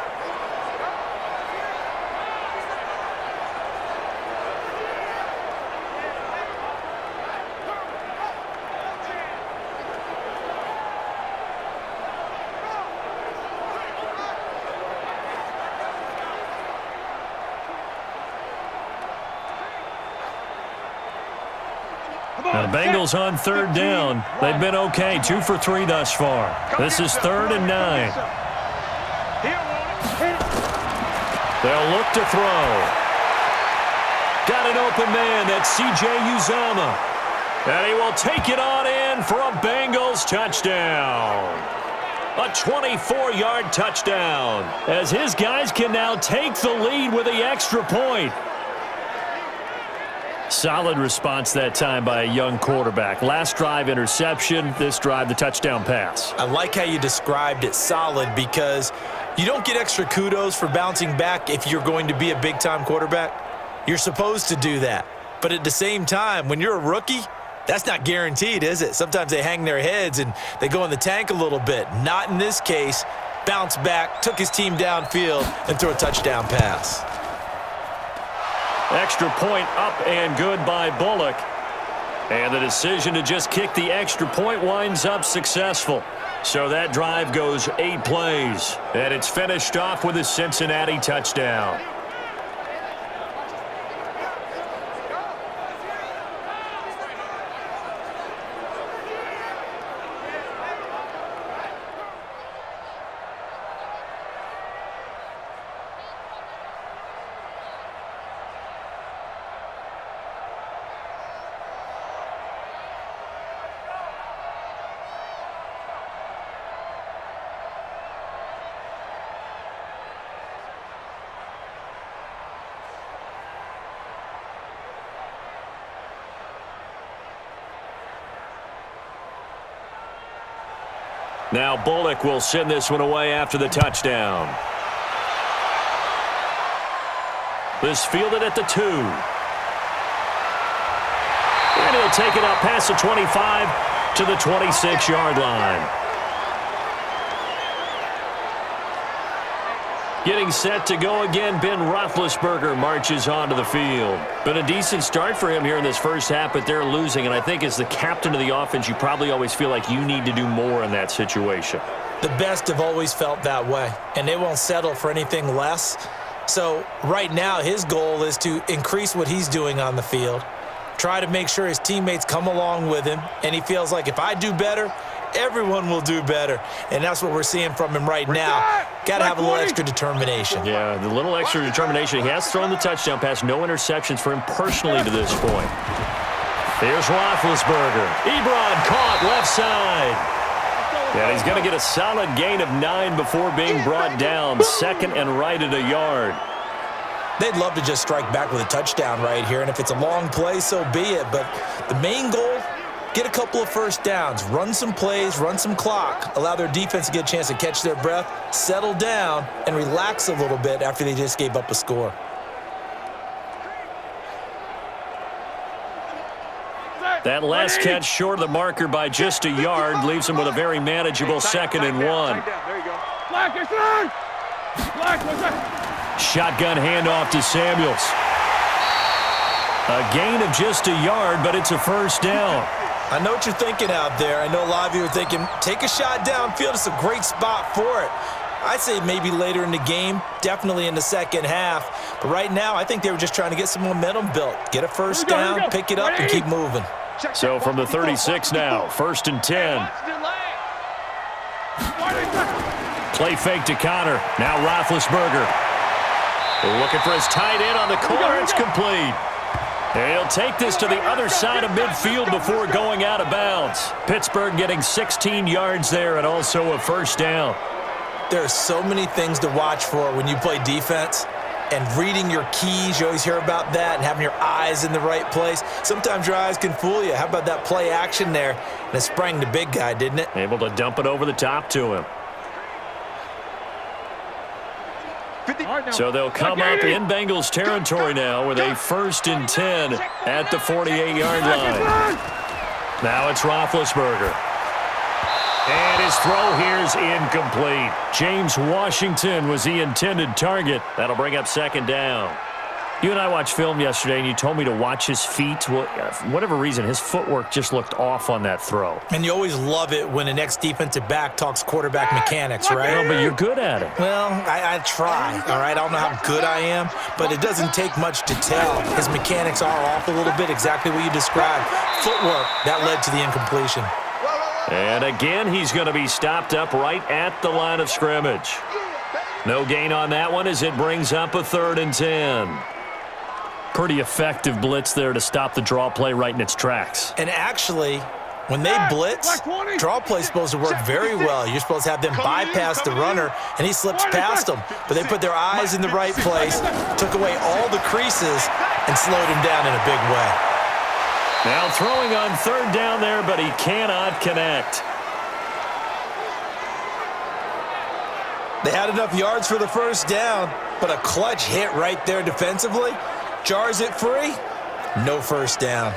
The Bengals on 3rd down. They've been okay, 2 for 3 thus far. This is 3rd and 9. They'll look to throw. Got an open man, that's C.J. Uzomah. And he will take it on in for a Bengals touchdown. A 24-yard touchdown, as his guys can now take the lead with the extra point. Solid response that time by a young quarterback. Last drive, interception. This drive, the touchdown pass. I like how you described it, solid, because you don't get extra kudos for bouncing back if you're going to be a big-time quarterback. You're supposed to do that. But at the same time, when you're a rookie, that's not guaranteed, is it? Sometimes they hang their heads and they go in the tank a little bit. Not in this case. Bounced back, took his team downfield, and threw a touchdown pass. Extra point up and good by Bullock. And the decision to just kick the extra point winds up successful. So that drive goes 8 plays. And it's finished off with a Cincinnati touchdown. Now Bullock will send this one away after the touchdown. This fielded at the 2. And he'll take it up past the 25 to the 26-yard line. Getting set to go again, Ben Roethlisberger marches onto the field. Been a decent start for him here in this first half, but they're losing. And I think as the captain of the offense, you probably always feel like you need to do more in that situation. The best have always felt that way, and they won't settle for anything less. So right now his goal is to increase what he's doing on the field, try to make sure his teammates come along with him, and he feels like if I do better, everyone will do better. And that's what we're seeing from him right now. Got to have a little extra determination. Yeah, the little extra determination. He has thrown the touchdown pass. No interceptions for him personally to this point. Here's Roethlisberger. Ebron caught left side. And he's going to get a solid gain of 9 before being brought down. Second and right at a yard. They'd love to just strike back with a touchdown right here, and if it's a long play, so be it. But the main goal, get a couple of first downs, run some plays, run some clock, allow their defense to get a chance to catch their breath, settle down, and relax a little bit after they just gave up a score. That last catch short of the marker by just a yard leaves him with a very manageable 2nd and 1. There you go. Shotgun handoff to Samuels. A gain of just a yard, but it's a first down. I know what you're thinking out there. I know a lot of you are thinking, take a shot downfield. It's a great spot for it. I'd say maybe later in the game, definitely in the second half. But right now, I think they were just trying to get some momentum built. Get a first down, pick it up, and keep moving. So from the 36 now, 1st and 10. Play fake to Connor. Now Roethlisberger. Looking for his tight end on the corner. It's complete. He'll take this to the other side of midfield before going out of bounds. Pittsburgh getting 16 yards there and also a first down. There are so many things to watch for when you play defense. And reading your keys, you always hear about that, and having your eyes in the right place. Sometimes your eyes can fool you. How about that play action there? And it sprang the big guy, didn't it? Able to dump it over the top to him. So they'll come up in Bengals territory now with a 1st and 10 at the 48-yard line. Now it's Roethlisberger. And his throw here is incomplete. James Washington was the intended target. That'll bring up 2nd down. You and I watched film yesterday, and you told me to watch his feet. Well, for whatever reason, his footwork just looked off on that throw. And you always love it when an ex-defensive back talks quarterback mechanics, right? No, but you're good at it. Well, I try, all right? I don't know how good I am, but it doesn't take much to tell. His mechanics are off a little bit, exactly what you described. Footwork, that led to the incompletion. And again, he's going to be stopped up right at the line of scrimmage. No gain on that one as it brings up a 3rd and 10. Pretty effective blitz there to stop the draw play right in its tracks. And actually, when they blitz, draw play is supposed to work very well. You're supposed to have them bypass the runner, and he slips past them. But they put their eyes in the right place, took away all the creases, and slowed him down in a big way. Now throwing on 3rd down there, but he cannot connect. They had enough yards for the first down, but a clutch hit right there defensively jars it free. No first down.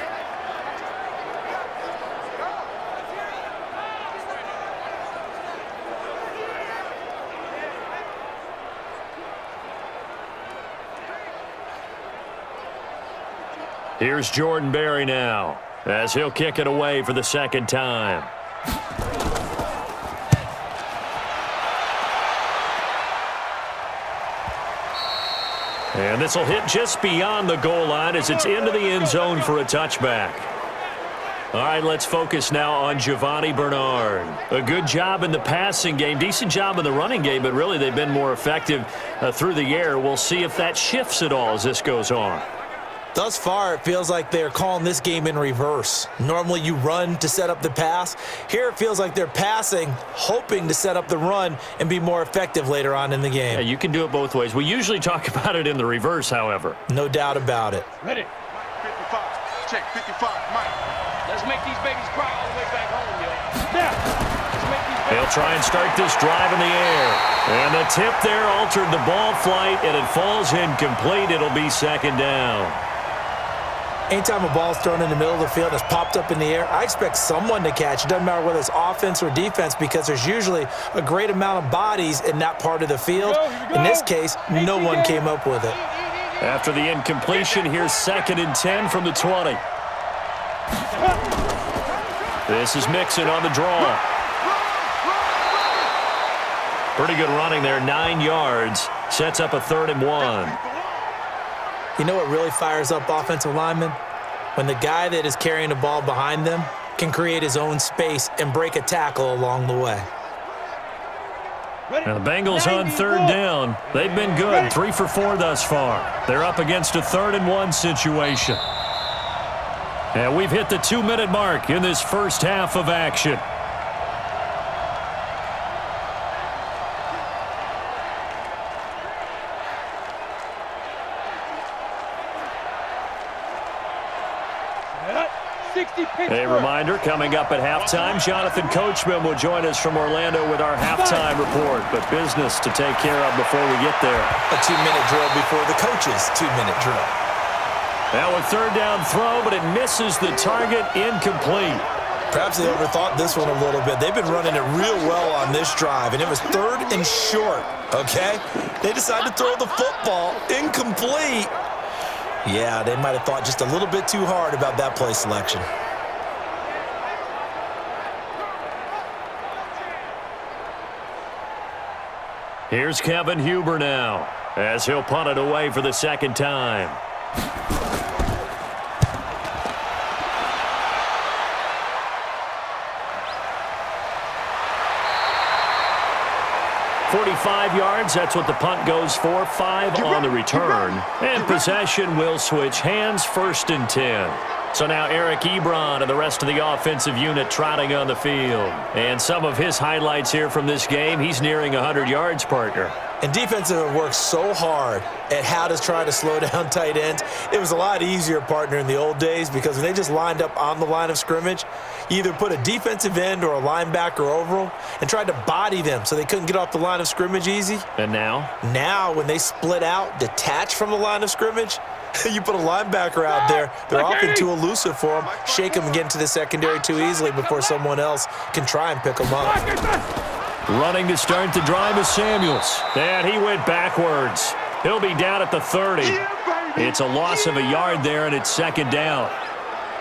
Here's Jordan Berry now, as he'll kick it away for the 2nd time. And this will hit just beyond the goal line as it's into the end zone for a touchback. All right, let's focus now on Giovanni Bernard. A good job in the passing game, decent job in the running game, but really they've been more effective through the air. We'll see if that shifts at all as this goes on. Thus far, it feels like they're calling this game in reverse. Normally, you run to set up the pass. Here, it feels like they're passing, hoping to set up the run and be more effective later on in the game. Yeah, you can do it both ways. We usually talk about it in the reverse, however. No doubt about it. Ready. 55. Check 55. Mike. Let's make these babies cry all the way back home, yo. Now. They'll try and start this drive in the air. And the tip there altered the ball flight, and it falls incomplete. It'll be 2nd down. Anytime a ball's thrown in the middle of the field and it's popped up in the air, I expect someone to catch. It doesn't matter whether it's offense or defense because there's usually a great amount of bodies in that part of the field. In this case, no one came up with it. After the incompletion, here's 2nd and 10 from the 20. This is Mixon on the draw. Pretty good running there, 9 yards. Sets up a 3rd and 1. You know what really fires up offensive linemen? When the guy that is carrying the ball behind them can create his own space and break a tackle along the way. Now the Bengals on 3rd down. They've been good, 3 for 4 thus far. They're up against a 3rd and 1 situation. And we've hit the 2-minute mark in this first half of action. A reminder, coming up at halftime, Jonathan Coachman will join us from Orlando with our halftime report, but business to take care of before we get there. A 2-minute drill before the coach's 2-minute drill. Now a 3rd down throw, but it misses the target, incomplete. Perhaps they overthought this one a little bit. They've been running it real well on this drive, and it was 3rd and short, okay? They decided to throw the football, incomplete. Yeah, they might have thought just a little bit too hard about that play selection. Here's Kevin Huber now, as he'll punt it away for the 2nd time. "45 yards, that's what the punt goes for. 5 on the return. And possession will switch hands, 1st and 10. So now Eric Ebron and the rest of the offensive unit trotting on the field. And some of his highlights here from this game, he's nearing 100 yards, partner. And defensive have worked so hard at how to try to slow down tight ends. It was a lot easier, partner, in the old days because when they just lined up on the line of scrimmage, you either put a defensive end or a linebacker over them and tried to body them so they couldn't get off the line of scrimmage easy. And now? Now, when they split out, detach from the line of scrimmage, you put a linebacker out there, they're often too elusive for them. Shake them and get into the secondary too easily before someone else can try and pick them up. Running to start the drive is Samuels. And he went backwards. He'll be down at the 30. It's a loss of a yard there, and it's 2nd down.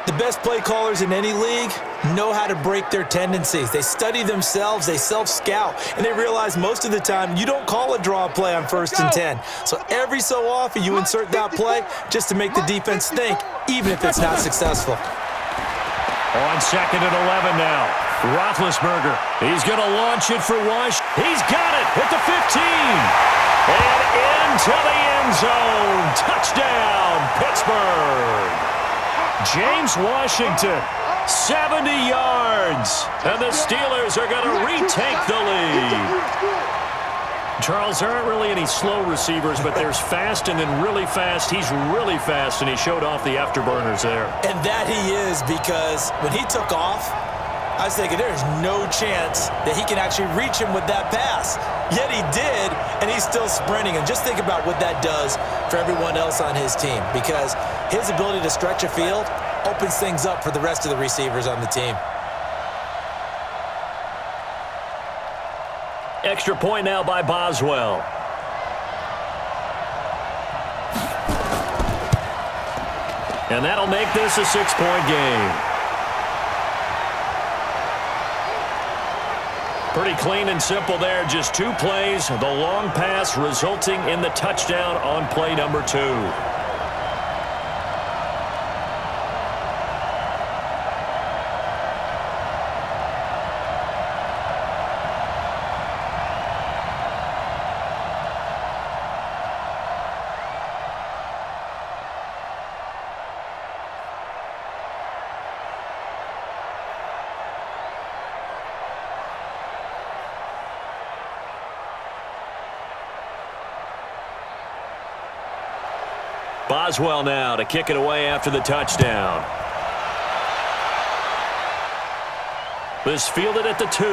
The best play callers in any league know how to break their tendencies. They study themselves, they self-scout, and they realize most of the time you don't call a draw play on 1st and 10. So every so often you insert that play just to make the defense think, even if it's not successful. On 2nd and 11 now. Roethlisberger, he's going to launch it for Wash. He's got it at the 15. And into the end zone. Touchdown, Pittsburgh. James Washington, 70 yards. And the Steelers are going to retake the lead. Charles, there aren't really any slow receivers, but there's fast and then really fast. He's really fast, and he showed off the afterburners there. And that he is, because when he took off, I was thinking there's no chance that he can actually reach him with that pass. Yet he did, and he's still sprinting. And just think about what that does for everyone else on his team, because his ability to stretch a field opens things up for the rest of the receivers on the team. Extra point now by Boswell. And that'll make this a 6-point game. Pretty clean and simple there. Just 2 plays. The long pass resulting in the touchdown on play number 2. Boswell now to kick it away after the touchdown. This fielded at the 2.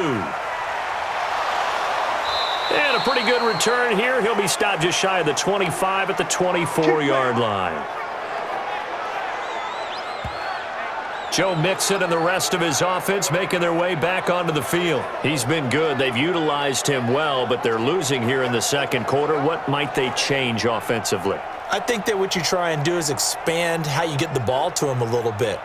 And a pretty good return here. He'll be stopped just shy of the 25 at the 24-yard line. Joe Mixon and the rest of his offense making their way back onto the field. He's been good. They've utilized him well, but they're losing here in the 2nd quarter. What might they change offensively? I think that what you try and do is expand how you get the ball to him a little bit.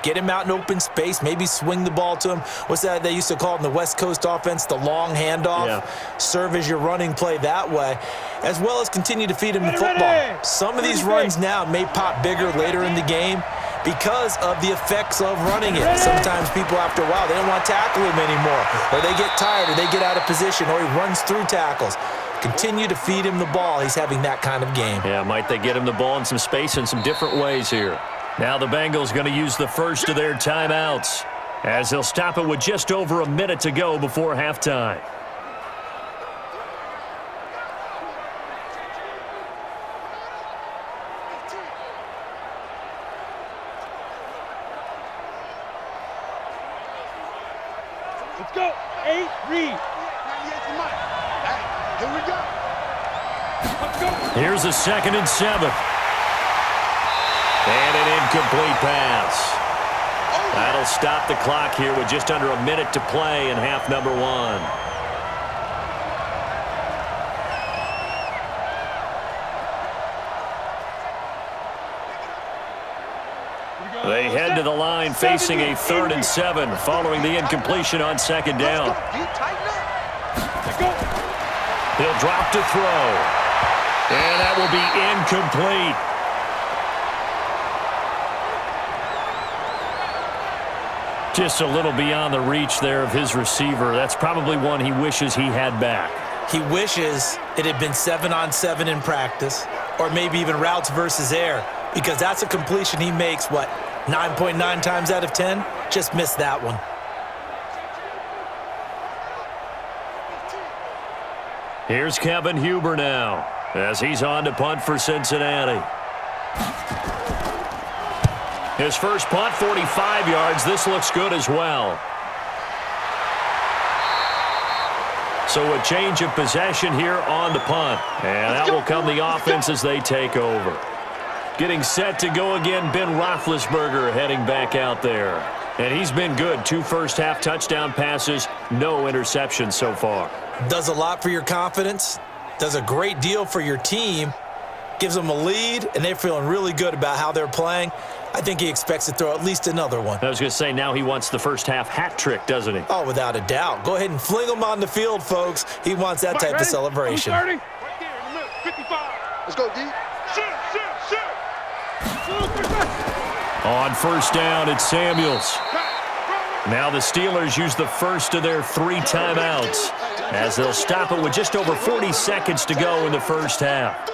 Get him out in open space, maybe swing the ball to him. What's that they used to call it in the West Coast offense, the long handoff? Yeah. Serve as your running play that way, as well as continue to feed him the football. Some of these runs now may pop bigger later in the game because of the effects of running it. Sometimes people, after a while, they don't want to tackle him anymore, or they get tired, or they get out of position, or he runs through tackles. Continue to feed him the ball. He's having that kind of game. Yeah, might they get him the ball in some space in some different ways here. Now the Bengals going to use the first of their timeouts as they'll stop it with just over a minute to go before halftime. Let's go. 8, read. Here we go. Let's go. Here's a 2nd and 7. And an incomplete pass. That'll stop the clock here with just under a minute to play in half number 1. They head to the line facing a 3rd and 7 following the incompletion on 2nd down. Let's go. He'll drop to throw. And that will be incomplete. Just a little beyond the reach there of his receiver. That's probably one he wishes he had back. He wishes it had been 7-on-7 in practice, or maybe even routes versus air, because that's a completion he makes, 9.9 times out of 10? Just missed that one. Here's Kevin Huber now as he's on to punt for Cincinnati. His first punt, 45 yards. This looks good as well. So a change of possession here on the punt. And out will come the offense as they take over. Getting set to go again, Ben Roethlisberger heading back out there. And he's been good. 2 first-half touchdown passes, no interceptions so far. Does a lot for your confidence. Does a great deal for your team. Gives them a lead, and they're feeling really good about how they're playing. I think he expects to throw at least another one. I was going to say, now he wants the first-half hat trick, doesn't he? Oh, without a doubt. Go ahead and fling him on the field, folks. He wants that type of celebration. Right there in the middle, 55. Let's go, D. Shoot. On first down, it's Samuels. Now the Steelers use the first of their 3 timeouts as they'll stop it with just over 40 seconds to go in the first half.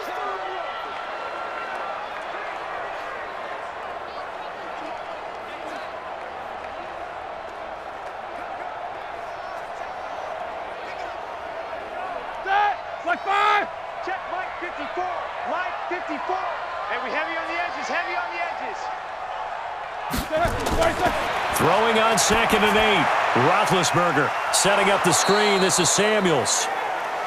Like 5. Check Mike 54. Mike 54. Hey, we heavy on the edges. Heavy on the edges. Throwing on 2nd and 8. Roethlisberger setting up the screen. This is Samuels.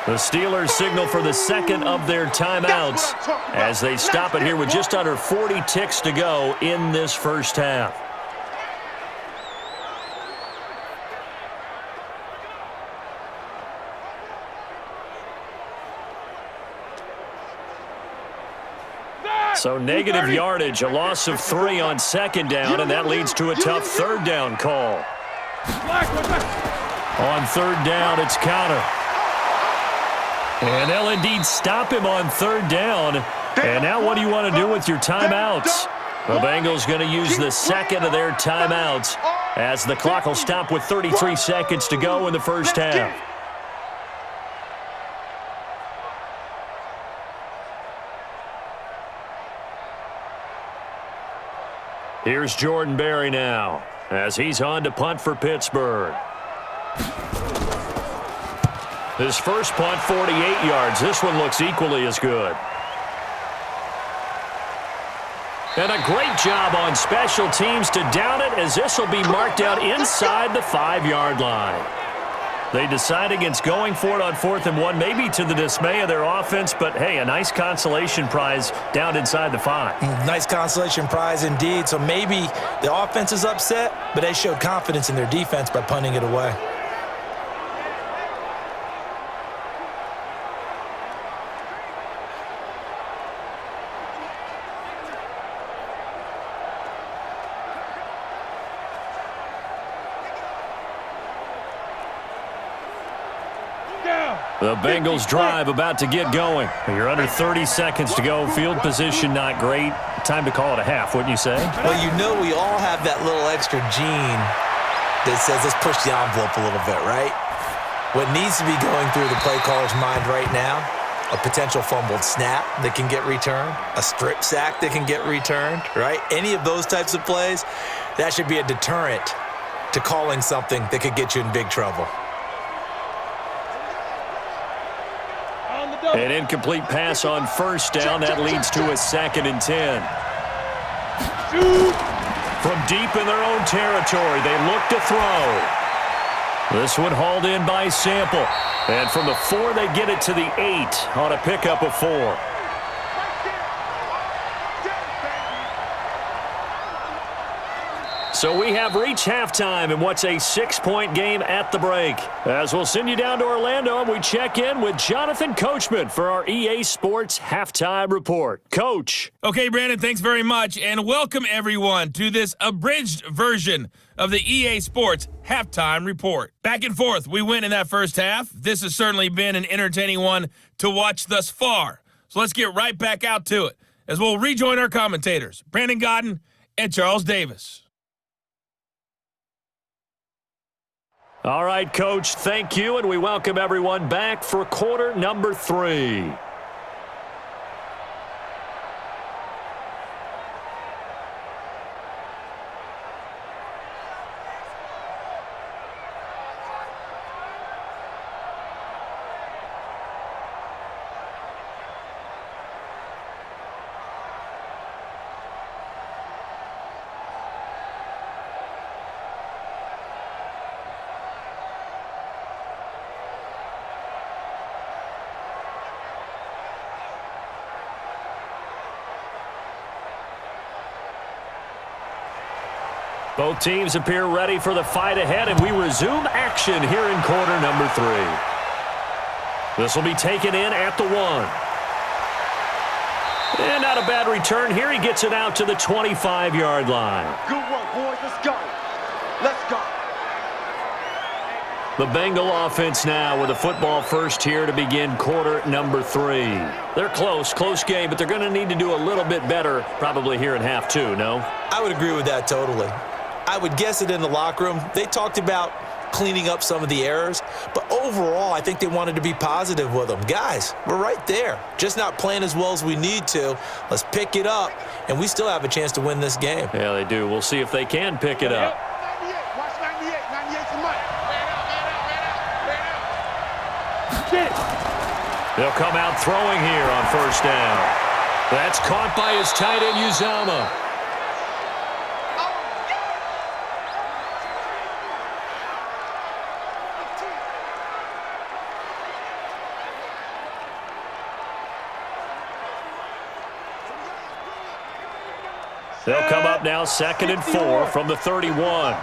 The Steelers signal for the second of their timeouts as they stop it here with just under 40 ticks to go in this first half. So negative yardage, a loss of 3 on 2nd down, and that leads to a tough 3rd down call. On 3rd down, it's Counter. And they'll indeed stop him on 3rd down. And now what do you want to do with your timeouts? The Bengals going to use the second of their timeouts as the clock will stop with 33 seconds to go in the first half. Here's Jordan Berry now as he's on to punt for Pittsburgh. His first punt, 48 yards. This one looks equally as good. And a great job on special teams to down it as this will be marked out inside the 5-yard line. They decide against going for it on 4th and 1, maybe to the dismay of their offense, but hey, a nice consolation prize down inside the 5. Nice consolation prize indeed. So maybe the offense is upset, but they showed confidence in their defense by punting it away. The Bengals drive about to get going. You're under 30 seconds to go. Field position not great. Time to call it a half, wouldn't you say? Well, you know we all have that little extra gene that says let's push the envelope a little bit, right? What needs to be going through the play caller's mind right now, a potential fumbled snap that can get returned, a strip sack that can get returned, right? Any of those types of plays, that should be a deterrent to calling something that could get you in big trouble. An incomplete pass on first down. That leads to a 2nd and 10. From deep in their own territory, they look to throw. This one hauled in by Sample. And from the 4, they get it to the 8 on a pickup of 4. So we have reached halftime in what's a 6-point game at the break. As we'll send you down to Orlando, and we check in with Jonathan Coachman for our EA Sports Halftime Report. Coach. Okay, Brandon, thanks very much, and welcome everyone to this abridged version of the EA Sports Halftime Report. Back and forth, we win in that first half. This has certainly been an entertaining one to watch thus far. So let's get right back out to it as we'll rejoin our commentators, Brandon Godden and Charles Davis. All right, Coach, thank you, and we welcome everyone back for quarter number 3. Both teams appear ready for the fight ahead, and we resume action here in quarter number 3. This will be taken in at the 1. And not a bad return here. He gets it out to the 25-yard line. Good work, boys. Let's go. Let's go. The Bengal offense now with a football first here to begin quarter number 3. They're close game, but they're going to need to do a little bit better probably here in half 2, no? I would agree with that totally. I would guess it in the locker room. They talked about cleaning up some of the errors, but overall, I think they wanted to be positive with them. Guys, we're right there. Just not playing as well as we need to. Let's pick it up, and we still have a chance to win this game. Yeah, they do. We'll see if they can pick it up. 98. Watch 98. 98 for Mike. They'll come out throwing here on first down. That's caught by his tight end, Uzama. They'll come up now 2nd and 4 from the 31. I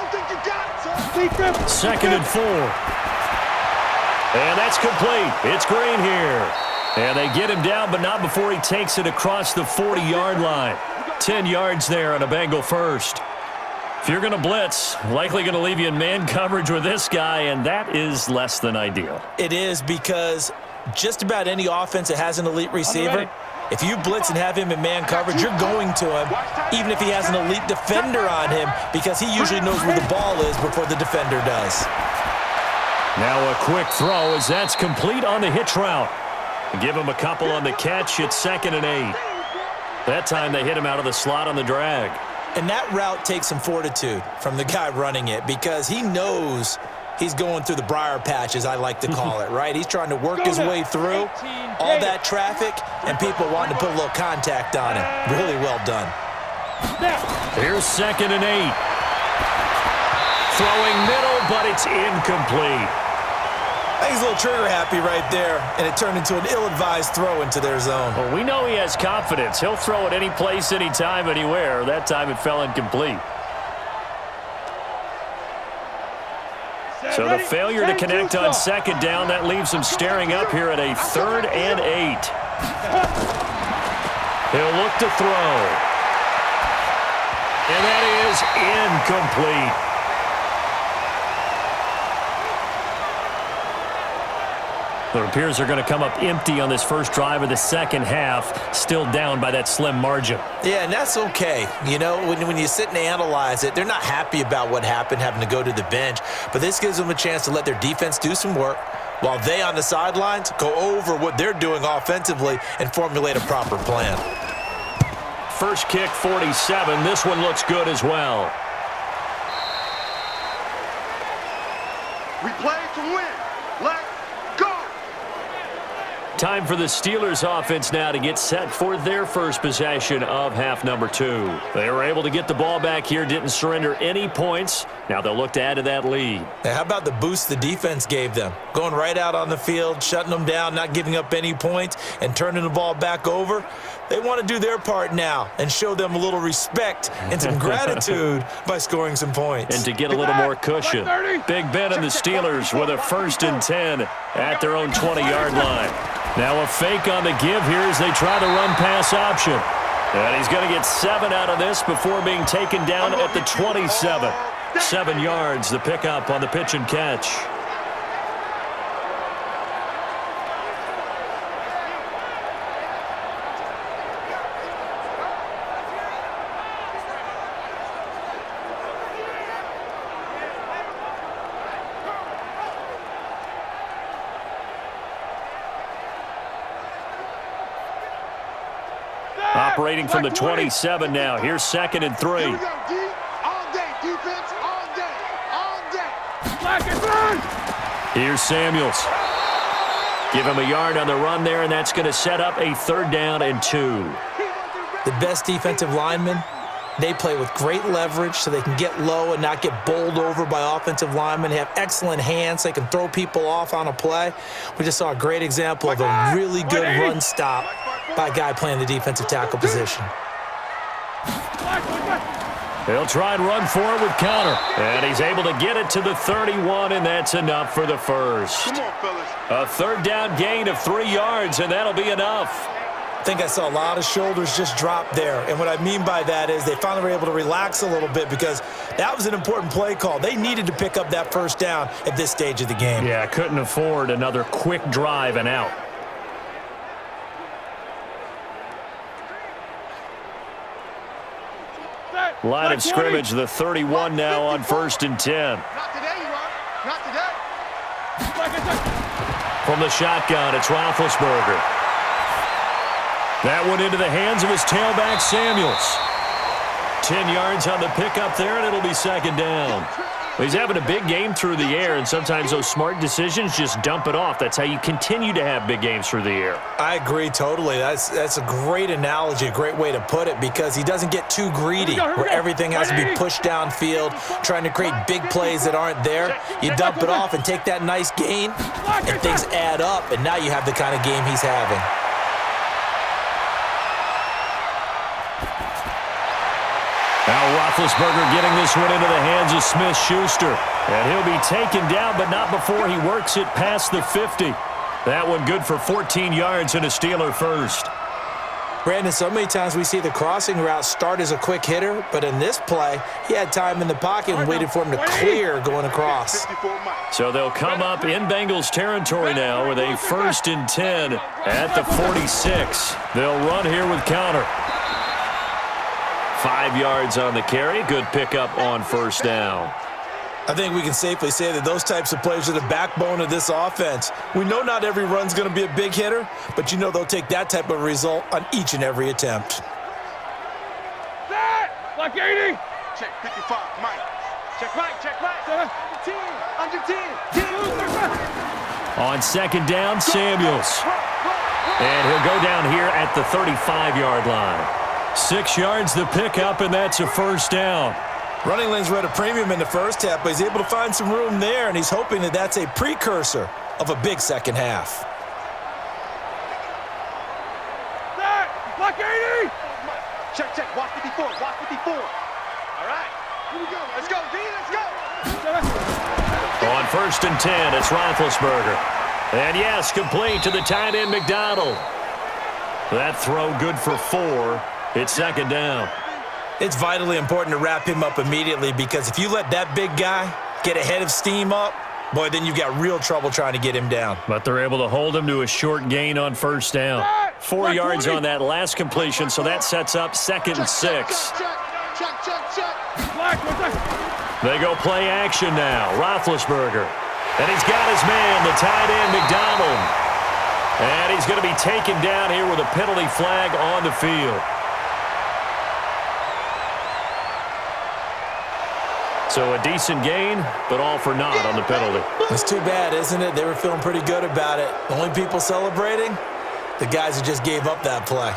don't think you got it, sir. 2nd and 4. And that's complete. It's Green here. And they get him down, but not before he takes it across the 40-yard line. 10 yards there on a Bengal first. If you're going to blitz, likely going to leave you in man coverage with this guy, and that is less than ideal. It is, because just about any offense that has an elite receiver, if you blitz and have him in man coverage, you're going to him, even if he has an elite defender on him, because he usually knows where the ball is before the defender does. Now a quick throw as that's complete on the hitch route. Give him a couple on the catch. It's 2nd and 8. That time they hit him out of the slot on the drag. And that route takes some fortitude from the guy running it, because he knows he's going through the briar patch, as I like to call it, right? He's trying to work his way through all that traffic, and people wanting to put a little contact on him. Really well done. Here's 2nd and 8. Throwing middle, but it's incomplete. I think he's a little trigger happy right there, and it turned into an ill-advised throw into their zone. Well, we know he has confidence. He'll throw it any place, anytime, anywhere. That time it fell incomplete. So the failure to connect on 2nd down, that leaves him staring up here at a 3rd and 8. He'll look to throw. And that is incomplete. It appears they're going to come up empty on this first drive of the second half, still down by that slim margin. Yeah, and that's okay. You know, when you sit and analyze it, they're not happy about what happened, having to go to the bench, but this gives them a chance to let their defense do some work while they on the sidelines go over what they're doing offensively and formulate a proper plan. First kick, 47. This one looks good as well. We play to win. Let's go. Time for the Steelers offense now to get set for their first possession of half number 2. They were able to get the ball back here, didn't surrender any points. Now they'll look to add to that lead. Now, how about the boost the defense gave them? Going right out on the field, shutting them down, not giving up any points, and turning the ball back over. They want to do their part now and show them a little respect and some gratitude by scoring some points. And to get a little more cushion. Big Ben and the Steelers with a 1st and 10 at their own 20-yard line. Now a fake on the give here as they try the run-pass option. And he's going to get 7 out of this before being taken down at the 27. 7 yards, the pickup on the pitch and catch. Operating from the 27 now. Here's 2nd and 3. Here we go, D. All day, defense, all day, all day. Black and run! Here's Samuels. Give him a yard on the run there, and that's going to set up a 3rd down and 2. The best defensive linemen, they play with great leverage so they can get low and not get bowled over by offensive linemen. They have excellent hands. They can throw people off on a play. We just saw a great example of a really good run stop by a guy playing the defensive tackle position. He'll try and run for it with counter. And he's able to get it to the 31, and that's enough for the first. Come on, fellas. A 3rd down gain of 3 yards, and that'll be enough. I think I saw a lot of shoulders just drop there. And what I mean by that is they finally were able to relax a little bit because that was an important play call. They needed to pick up that 1st down at this stage of the game. Yeah, couldn't afford another quick drive and out. Line of scrimmage, the 31 now on 1st and 10. Not today, you are. Not today. From the shotgun, it's Roethlisberger. That one into the hands of his tailback, Samuels. 10 yards on the pickup there, and it'll be 2nd down. He's having a big game through the air, and sometimes those smart decisions just dump it off. That's how you continue to have big games through the air. I agree totally. That's a great analogy, a great way to put it, because he doesn't get too greedy where everything has to be pushed downfield, trying to create big plays that aren't there. You dump it off and take that nice gain, and things add up, and now you have the kind of game he's having. Now Roethlisberger getting this one into the hands of Smith-Schuster. And he'll be taken down, but not before he works it past the 50. That one good for 14 yards and a Steeler first. Brandon, so many times we see the crossing route start as a quick hitter, but in this play, he had time in the pocket and waited for him to clear going across. So they'll come up in Bengals territory now with a 1st and 10 at the 46. They'll run here with counter. 5 yards on the carry. Good pickup on 1st down. I think we can safely say that those types of plays are the backbone of this offense. We know not every run's going to be a big hitter, but you know they'll take that type of result on each and every attempt. Black 80. Check 55, Mike. Check right, check right. Under 10. On 2nd down, Samuels. And he'll go down here at the 35-yard line. 6 yards the pickup, and that's a 1st down. Running lanes were at a premium in the first half, but he's able to find some room there, and he's hoping that that's a precursor of a big second half. Black 80! Check, check. Watch 54. Watch 54. All right. Here we go. Let's go, D. Let's go. On 1st and 10, it's Roethlisberger. And yes, complete to the tight end, McDonald. That throw good for 4. It's 2nd down. It's vitally important to wrap him up immediately, because if you let that big guy get a head of steam up, boy, then you've got real trouble trying to get him down. But they're able to hold him to a short gain on first down. 4 yards on that last completion, so that sets up 2nd and 6. They go play action now. Roethlisberger. And he's got his man, the tight end, McDonald. And he's going to be taken down here with a penalty flag on the field. So a decent gain, but all for naught on the penalty. It's too bad, isn't it? They were feeling pretty good about it. The only people celebrating, the guys who just gave up that play.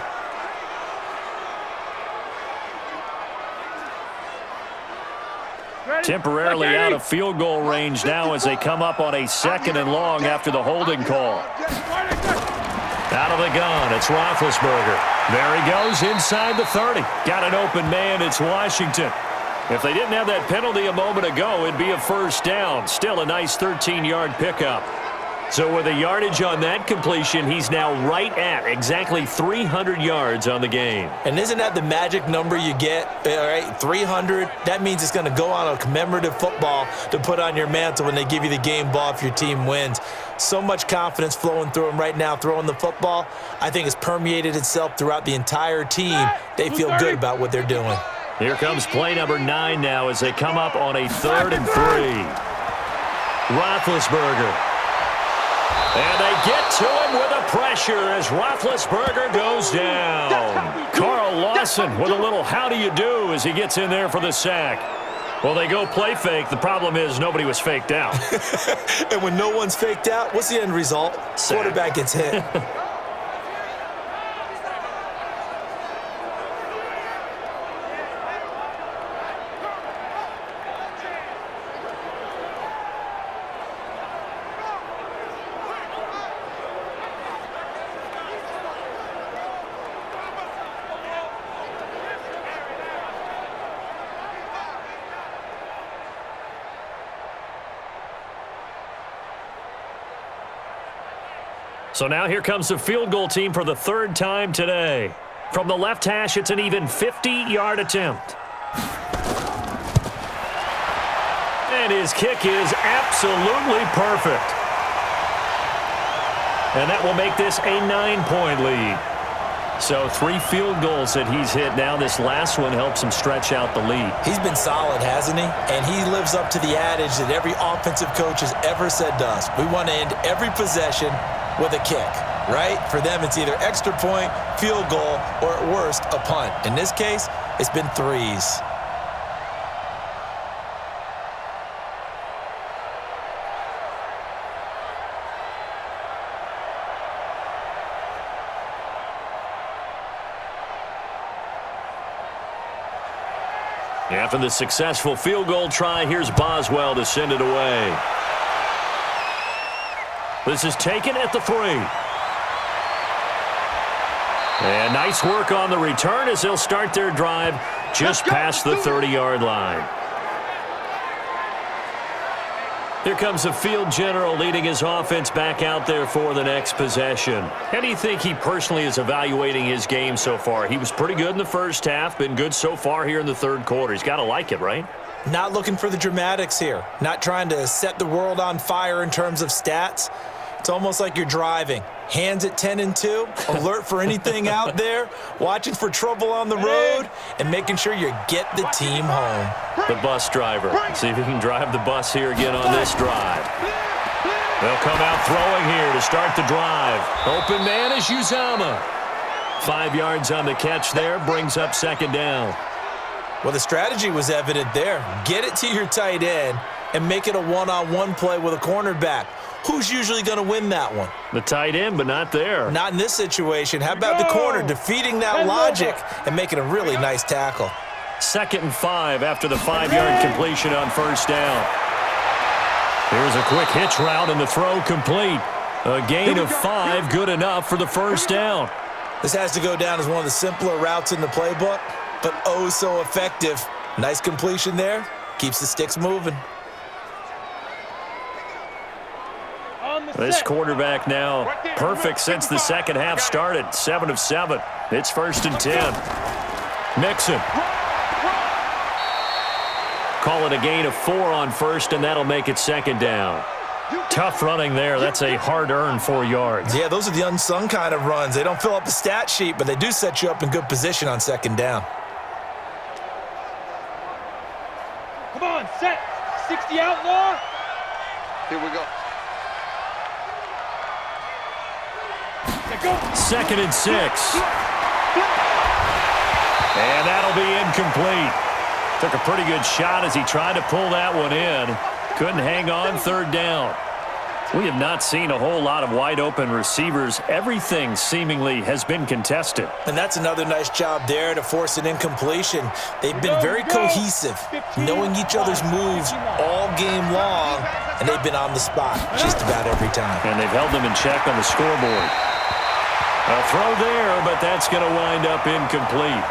Temporarily out of field goal range now as they come up on a 2nd and long after the holding call. Out of the gun, it's Roethlisberger. There he goes inside the 30. Got an open man, it's Washington. If they didn't have that penalty a moment ago, it'd be a first down. Still a nice 13-yard pickup. So with the yardage on that completion, he's now right at exactly 300 yards on the game. And isn't that the magic number you get? All right, 300. That means it's going to go on a commemorative football to put on your mantle when they give you the game ball if your team wins. So much confidence flowing through him right now, throwing the football. I think it's permeated itself throughout the entire team. They feel good about what they're doing. Here comes play number 9 now as they come up on a 3rd and 3. Roethlisberger. And they get to him with a pressure as Roethlisberger goes down. Carl Lawson with a little how do you do as he gets in there for the sack. Well, they go play fake. The problem is nobody was faked out. And when no one's faked out, what's the end result? Sack. Quarterback gets hit. So now here comes the field goal team for the 3rd time today. From the left hash, it's an even 50-yard attempt. And his kick is absolutely perfect. And that will make this a 9-point lead. So 3 field goals that he's hit now. This last one helps him stretch out the lead. He's been solid, hasn't he? And he lives up to the adage that every offensive coach has ever said to us. We want to end every possession with a kick, right? For them, it's either extra point, field goal, or at worst, a punt. In this case, it's been 3s. After the successful field goal try, here's Boswell to send it away. This is taken at the 3. And nice work on the return as they'll start their drive just past the 30-yard line. Here comes the field general leading his offense back out there for the next possession. How do you think he personally is evaluating his game so far? He was pretty good in the first half, been good so far here in the 3rd quarter. He's got to like it, right? Not looking for the dramatics here. Not trying to set the world on fire in terms of stats. It's almost like you're driving. Hands at 10 and 2, alert for anything out there, watching for trouble on the road, and making sure you get the team home. The bus driver. See if he can drive the bus here again on this drive. They'll come out throwing here to start the drive. Open man is Uzama. 5 yards on the catch there, brings up 2nd down. Well, the strategy was evident there. Get it to your tight end and make it a one-on-one play with a cornerback. Who's usually going to win that one? The tight end, but not there. Not in this situation. How about the corner defeating that logic and making a really nice tackle? 2nd and 5 after the 5-yard completion on 1st down. Here's a quick hitch route and the throw complete. A gain of 5, good enough for the 1st down. This has to go down as one of the simpler routes in the playbook, but oh so effective. Nice completion there. Keeps the sticks moving. This quarterback now perfect since the 2nd half started. 7 of 7. It's 1st and 10. Mixon. Call it a gain of 4 on 1st, and that'll make it 2nd down. Tough running there. That's a hard-earned 4 yards. Yeah, those are the unsung kind of runs. They don't fill up the stat sheet, but they do set you up in good position on second down. Come on, set. 60 outlaw. Here we go. Go. 2nd and 6. And that'll be incomplete. Took a pretty good shot as he tried to pull that one in. Couldn't hang on, 3rd down. We have not seen a whole lot of wide-open receivers. Everything seemingly has been contested. And that's another nice job there to force an incompletion. They've been very cohesive, knowing each other's moves all game long, and they've been on the spot just about every time. And they've held them in check on the scoreboard. A throw there, but that's going to wind up incomplete.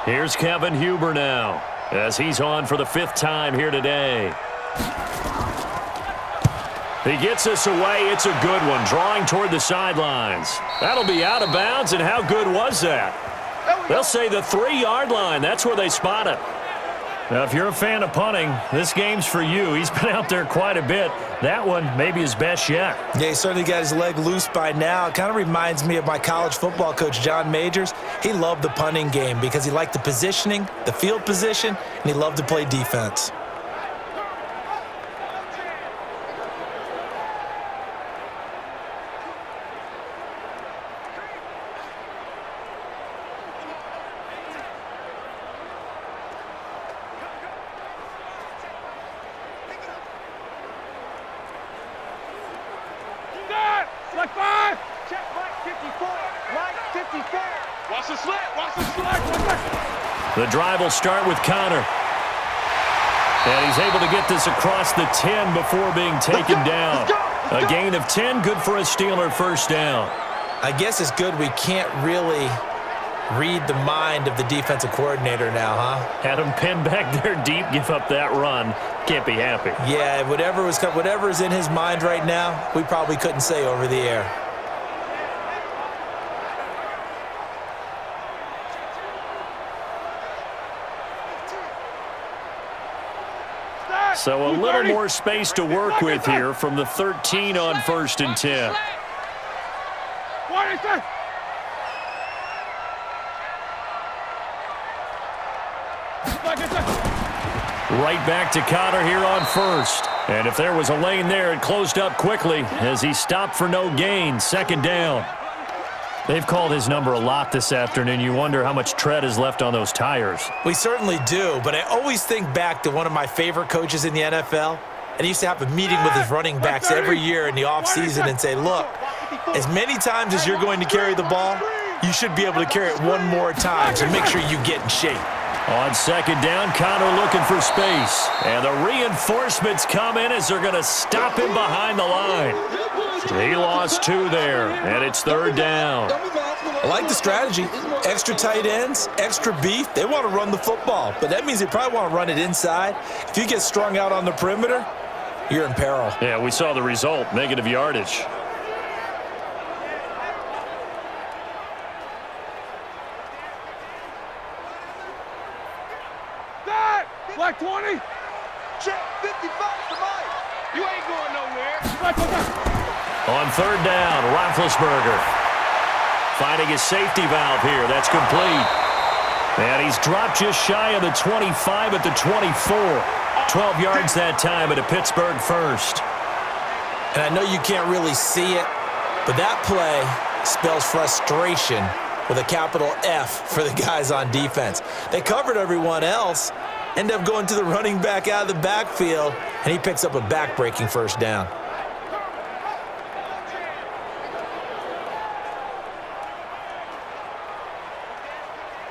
Here's Kevin Huber now, as he's on for the 5th time here today. He gets us away. It's a good one, drawing toward the sidelines. That'll be out of bounds, and how good was that? They'll say the 3-yard line. That's where they spot it. Now, if you're a fan of punting, this game's for you. He's been out there quite a bit. That one maybe his best yet. Yeah, he certainly got his leg loose by now. It kind of reminds me of my college football coach, John Majors. He loved the punting game because he liked the positioning, the field position, and he loved to play defense. Like 5. Check Mike 54. Mike 54. Watch the slant. Watch the slant. The drive will start with Connor. And he's able to get this across the 10 before being taken down. A gain of 10, good for a Steeler 1st down. I guess it's good we can't really read the mind of the defensive coordinator now, huh? Had him pinned back there deep, give up that run. Can't be happy. Yeah, whatever is in his mind right now, we probably couldn't say over the air. So a little more space to work with here from the 13 on 1st and 10. Right back to Connor here on 1st. And if there was a lane there, it closed up quickly as he stopped for no gain. 2nd down. They've called his number a lot this afternoon. You wonder how much tread is left on those tires. We certainly do, but I always think back to one of my favorite coaches in the NFL, and he used to have a meeting with his running backs every year in the offseason and say, look, as many times as you're going to carry the ball, you should be able to carry it one more time, so make sure you get in shape. On 2nd down, Connor looking for space. And the reinforcements come in as they're going to stop him behind the line. He lost 2 there, and it's 3rd down. I like the strategy. Extra tight ends, extra beef. They want to run the football, but that means they probably want to run it inside. If you get strung out on the perimeter, you're in peril. Yeah, we saw the result, negative yardage. Black 20. Check 55 for Mike. You ain't going nowhere. On 3rd down, Roethlisberger finding his safety valve here. That's complete. And he's dropped just shy of the 25 at the 24. 12 yards that time at a Pittsburgh 1st. And I know you can't really see it, but that play spells frustration with a capital F for the guys on defense. They covered everyone else, end up going to the running back out of the backfield, and he picks up a back-breaking 1st down.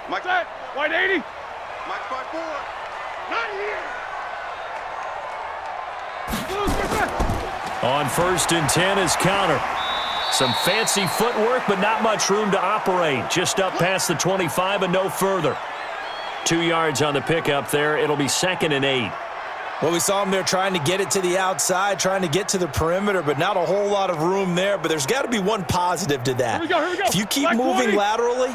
Mike that. White 80. Mike 5-4. Not here. On 1st and 10 is Connor. Some fancy footwork, but not much room to operate. Just up past the 25 and no further. 2 yards on the pickup there. It'll be 2nd and 8. Well, we saw him there trying to get it to the outside, trying to get to the perimeter, but not a whole lot of room there. But there's got to be one positive to that. Here we go. If you keep moving laterally,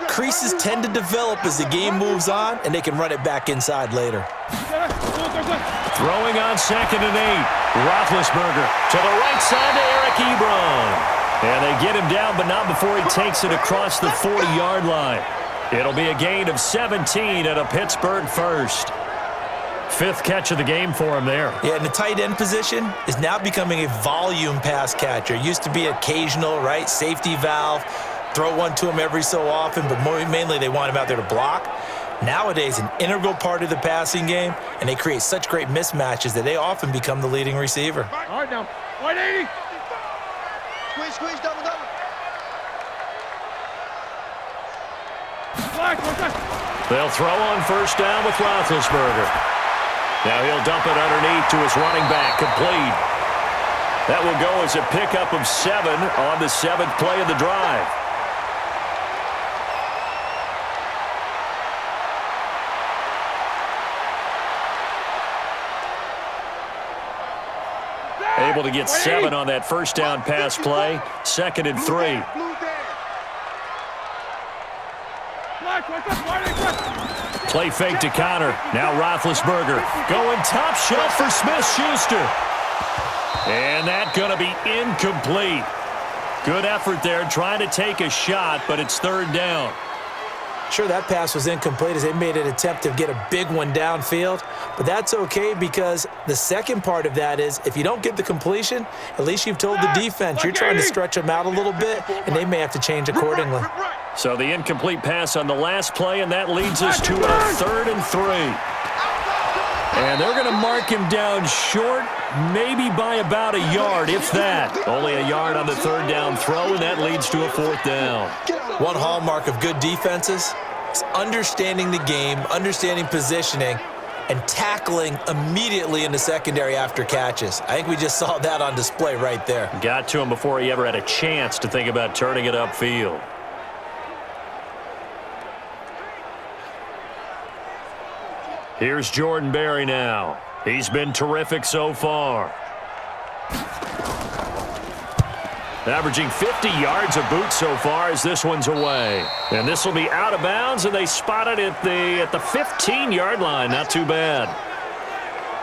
creases tend to develop as the game moves on, and they can run it back inside later. Throwing on 2nd and 8. Roethlisberger to the right side to Eric Ebron. And they get him down, but not before he takes it across the 40-yard line. It'll be a gain of 17 and a Pittsburgh first. 5th catch of the game for him there. Yeah, and the tight end position is now becoming a volume pass catcher. It used to be occasional, right? Safety valve, throw one to him every so often, but mainly they want him out there to block. Nowadays, an integral part of the passing game, and they create such great mismatches that they often become the leading receiver. All right, now. 180. Squeeze, double. They'll throw on 1st down with Roethlisberger. Now he'll dump it underneath to his running back, complete. That will go as a pickup of 7 on the 7th play of the drive. Able to get 7 on that 1st down pass play. 2nd and 3. Play fake to Connor. Now Roethlisberger going top shelf for Smith-Schuster. And that's going to be incomplete. Good effort there trying to take a shot, but it's 3rd down. Sure, that pass was incomplete as they made an attempt to get a big one downfield, but that's okay because the second part of that is if you don't get the completion, at least you've told the defense you're trying to stretch them out a little bit, and they may have to change accordingly. So the incomplete pass on the last play, and that leads us to a 3rd and 3. And they're going to mark him down short, maybe by about a yard, if that. Only a yard on the 3rd down throw, and that leads to a 4th down. One hallmark of good defenses is understanding the game, understanding positioning, and tackling immediately in the secondary after catches. I think we just saw that on display right there. Got to him before he ever had a chance to think about turning it upfield. Here's Jordan Berry now. He's been terrific so far. Averaging 50 yards a boot so far as this one's away. And this will be out of bounds, and they spot it at the 15-yard line. Not too bad.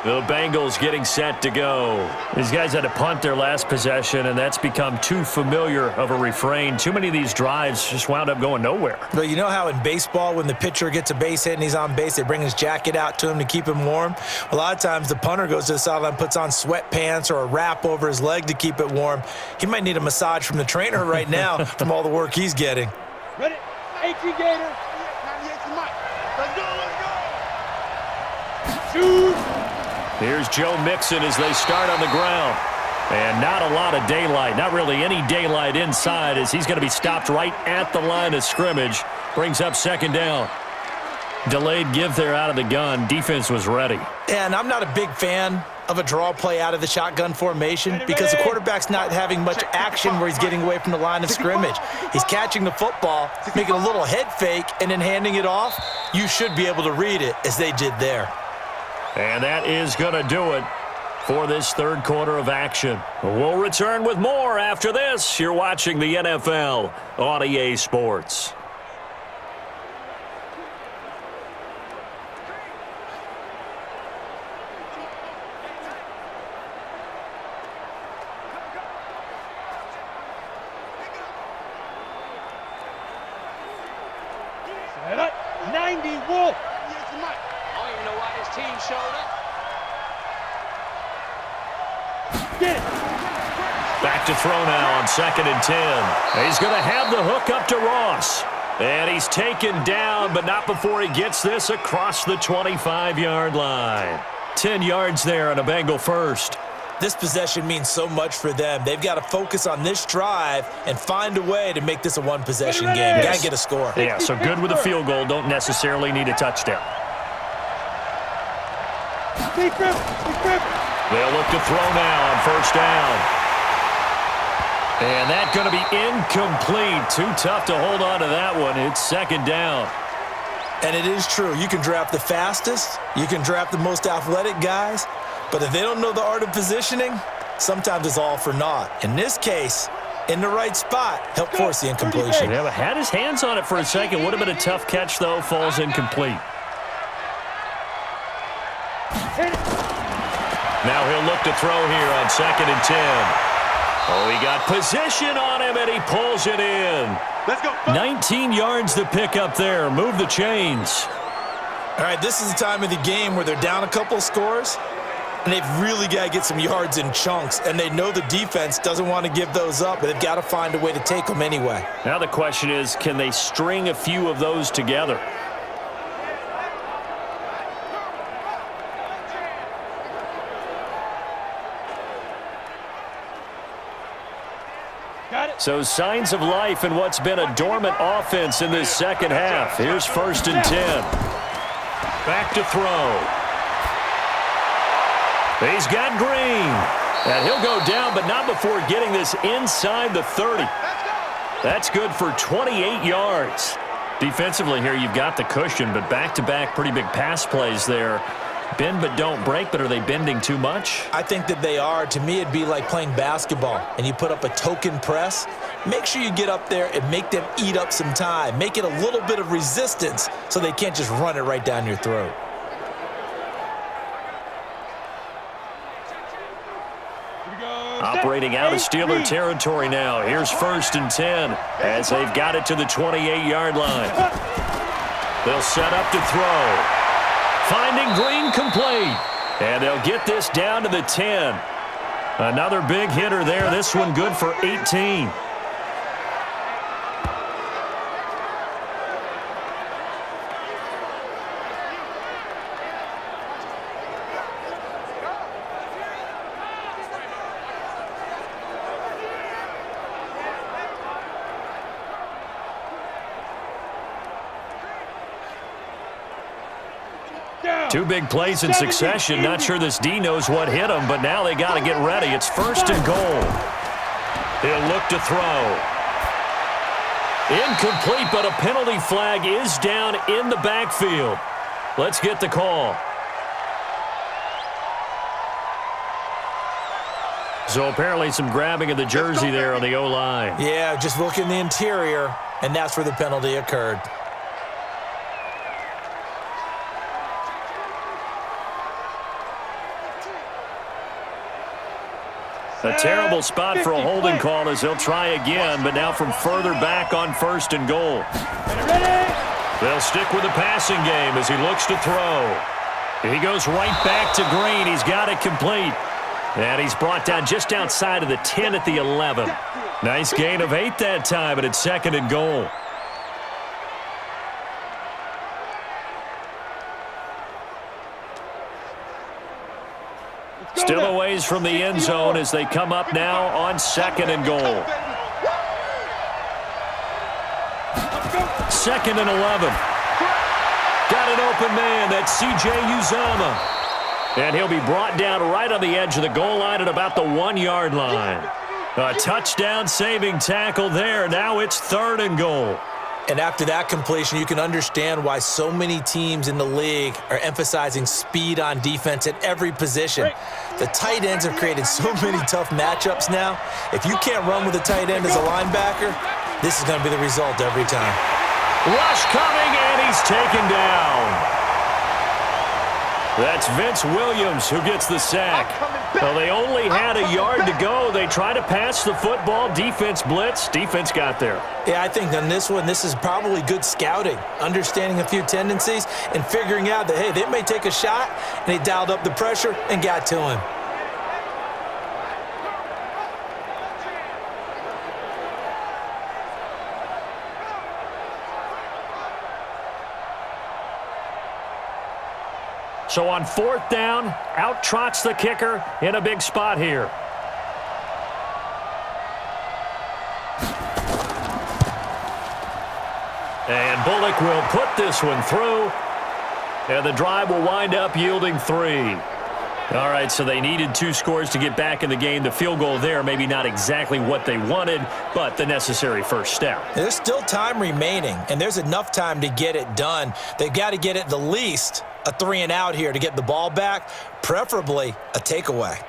The Bengals getting set to go. These guys had to punt their last possession, and that's become too familiar of a refrain. Too many of these drives just wound up going nowhere. But you know how in baseball, when the pitcher gets a base hit and he's on base, they bring his jacket out to him to keep him warm? A lot of times the punter goes to the sideline, puts on sweatpants or a wrap over his leg to keep it warm. He might need a massage from the trainer right now from all the work he's getting. Ready? 18 Gator. 98 to Mike. Let's go. Shoot. Here's Joe Mixon as they start on the ground. And not a lot of daylight, not really any daylight inside as he's going to be stopped right at the line of scrimmage. Brings up 2nd down. Delayed give there out of the gun. Defense was ready. And I'm not a big fan of a draw play out of the shotgun formation because the quarterback's not having much action where he's getting away from the line of scrimmage. He's catching the football, making a little head fake, and then handing it off. You should be able to read it as they did there. And that is going to do it for this 3rd quarter of action. We'll return with more after this. You're watching the NFL on EA Sports. Set up. 90 Wolf. I don't even know why this team showed up. Get it. Back to throw now on 2nd and 10. He's going to have the hook up to Ross. And he's taken down, but not before he gets this across the 25-yard line. 10 yards there on a Bengal first. This possession means so much for them. They've got to focus on this drive and find a way to make this a one-possession game. Got to get a score. Yeah, so good with a field goal. Don't necessarily need a touchdown. They'll look to throw now on 1st down. And that's going to be incomplete. Too tough to hold on to that one. It's 2nd down. And it is true. You can draft the fastest. You can draft the most athletic guys. But if they don't know the art of positioning, sometimes it's all for naught. In this case, in the right spot, helped force the incompletion. Yeah, but had his hands on it for a second. Would have been a tough catch, though. Falls incomplete. Now he'll look to throw here on 2nd and 10. Oh, he got position on him, and he pulls it in. Let's go. 19 yards to pick up there. Move the chains. All right, this is the time of the game where they're down a couple of scores, and they've really got to get some yards in chunks, and they know the defense doesn't want to give those up, but they've got to find a way to take them anyway. Now the question is, can they string a few of those together? So signs of life in what's been a dormant offense in this second half. Here's 1st and 10. Back to throw. He's got Green. And he'll go down, but not before getting this inside the 30. That's good for 28 yards. Defensively here, you've got the cushion, but back-to-back pretty big pass plays there. Bend but don't break, but are they bending too much? I think that they are. To me, it'd be like playing basketball, and you put up a token press. Make sure you get up there and make them eat up some time. Make it a little bit of resistance so they can't just run it right down your throat. Operating out of Steeler territory now. Here's 1st and 10 as they've got it to the 28-yard line. They'll set up to throw. Finding Green complete. And they'll get this down to the 10. Another big hitter there. This one good for 18. Two big plays in succession. Not sure this D knows what hit him, but now they got to get ready. It's 1st and goal. He'll look to throw. Incomplete, but a penalty flag is down in the backfield. Let's get the call. So apparently some grabbing of the jersey there on the O-line. Yeah, just look in the interior, and that's where the penalty occurred. A terrible spot for a holding call as they'll try again, but now from further back on 1st and goal. They'll stick with the passing game as he looks to throw. He goes right back to Green. He's got it complete. And he's brought down just outside of the 10 at the 11. Nice gain of 8 that time, but it's 2nd and goal. Still a ways from the end zone as they come up now on 2nd and goal. 2nd and 11. Got an open man. That's C.J. Uzomah. And he'll be brought down right on the edge of the goal line at about the 1-yard line. A touchdown saving tackle there. Now it's 3rd and goal. And after that completion, you can understand why so many teams in the league are emphasizing speed on defense at every position. The tight ends have created so many tough matchups now. If you can't run with a tight end as a linebacker, this is going to be the result every time. Rush coming, and he's taken down. That's Vince Williams who gets the sack. Well, they only had a yard to go. They tried to pass the football. Defense blitz. Defense got there. Yeah, I think on this one, this is probably good scouting, understanding a few tendencies, and figuring out that, hey, they may take a shot, and they dialed up the pressure and got to him. So on 4th down, out trots the kicker in a big spot here. And Bullock will put this one through. And the drive will wind up yielding 3. All right, so they needed 2 scores to get back in the game. The field goal there, maybe not exactly what they wanted, but the necessary first step. There's still time remaining, and there's enough time to get it done. They've got to get at the least a 3-and-out here to get the ball back, preferably a takeaway.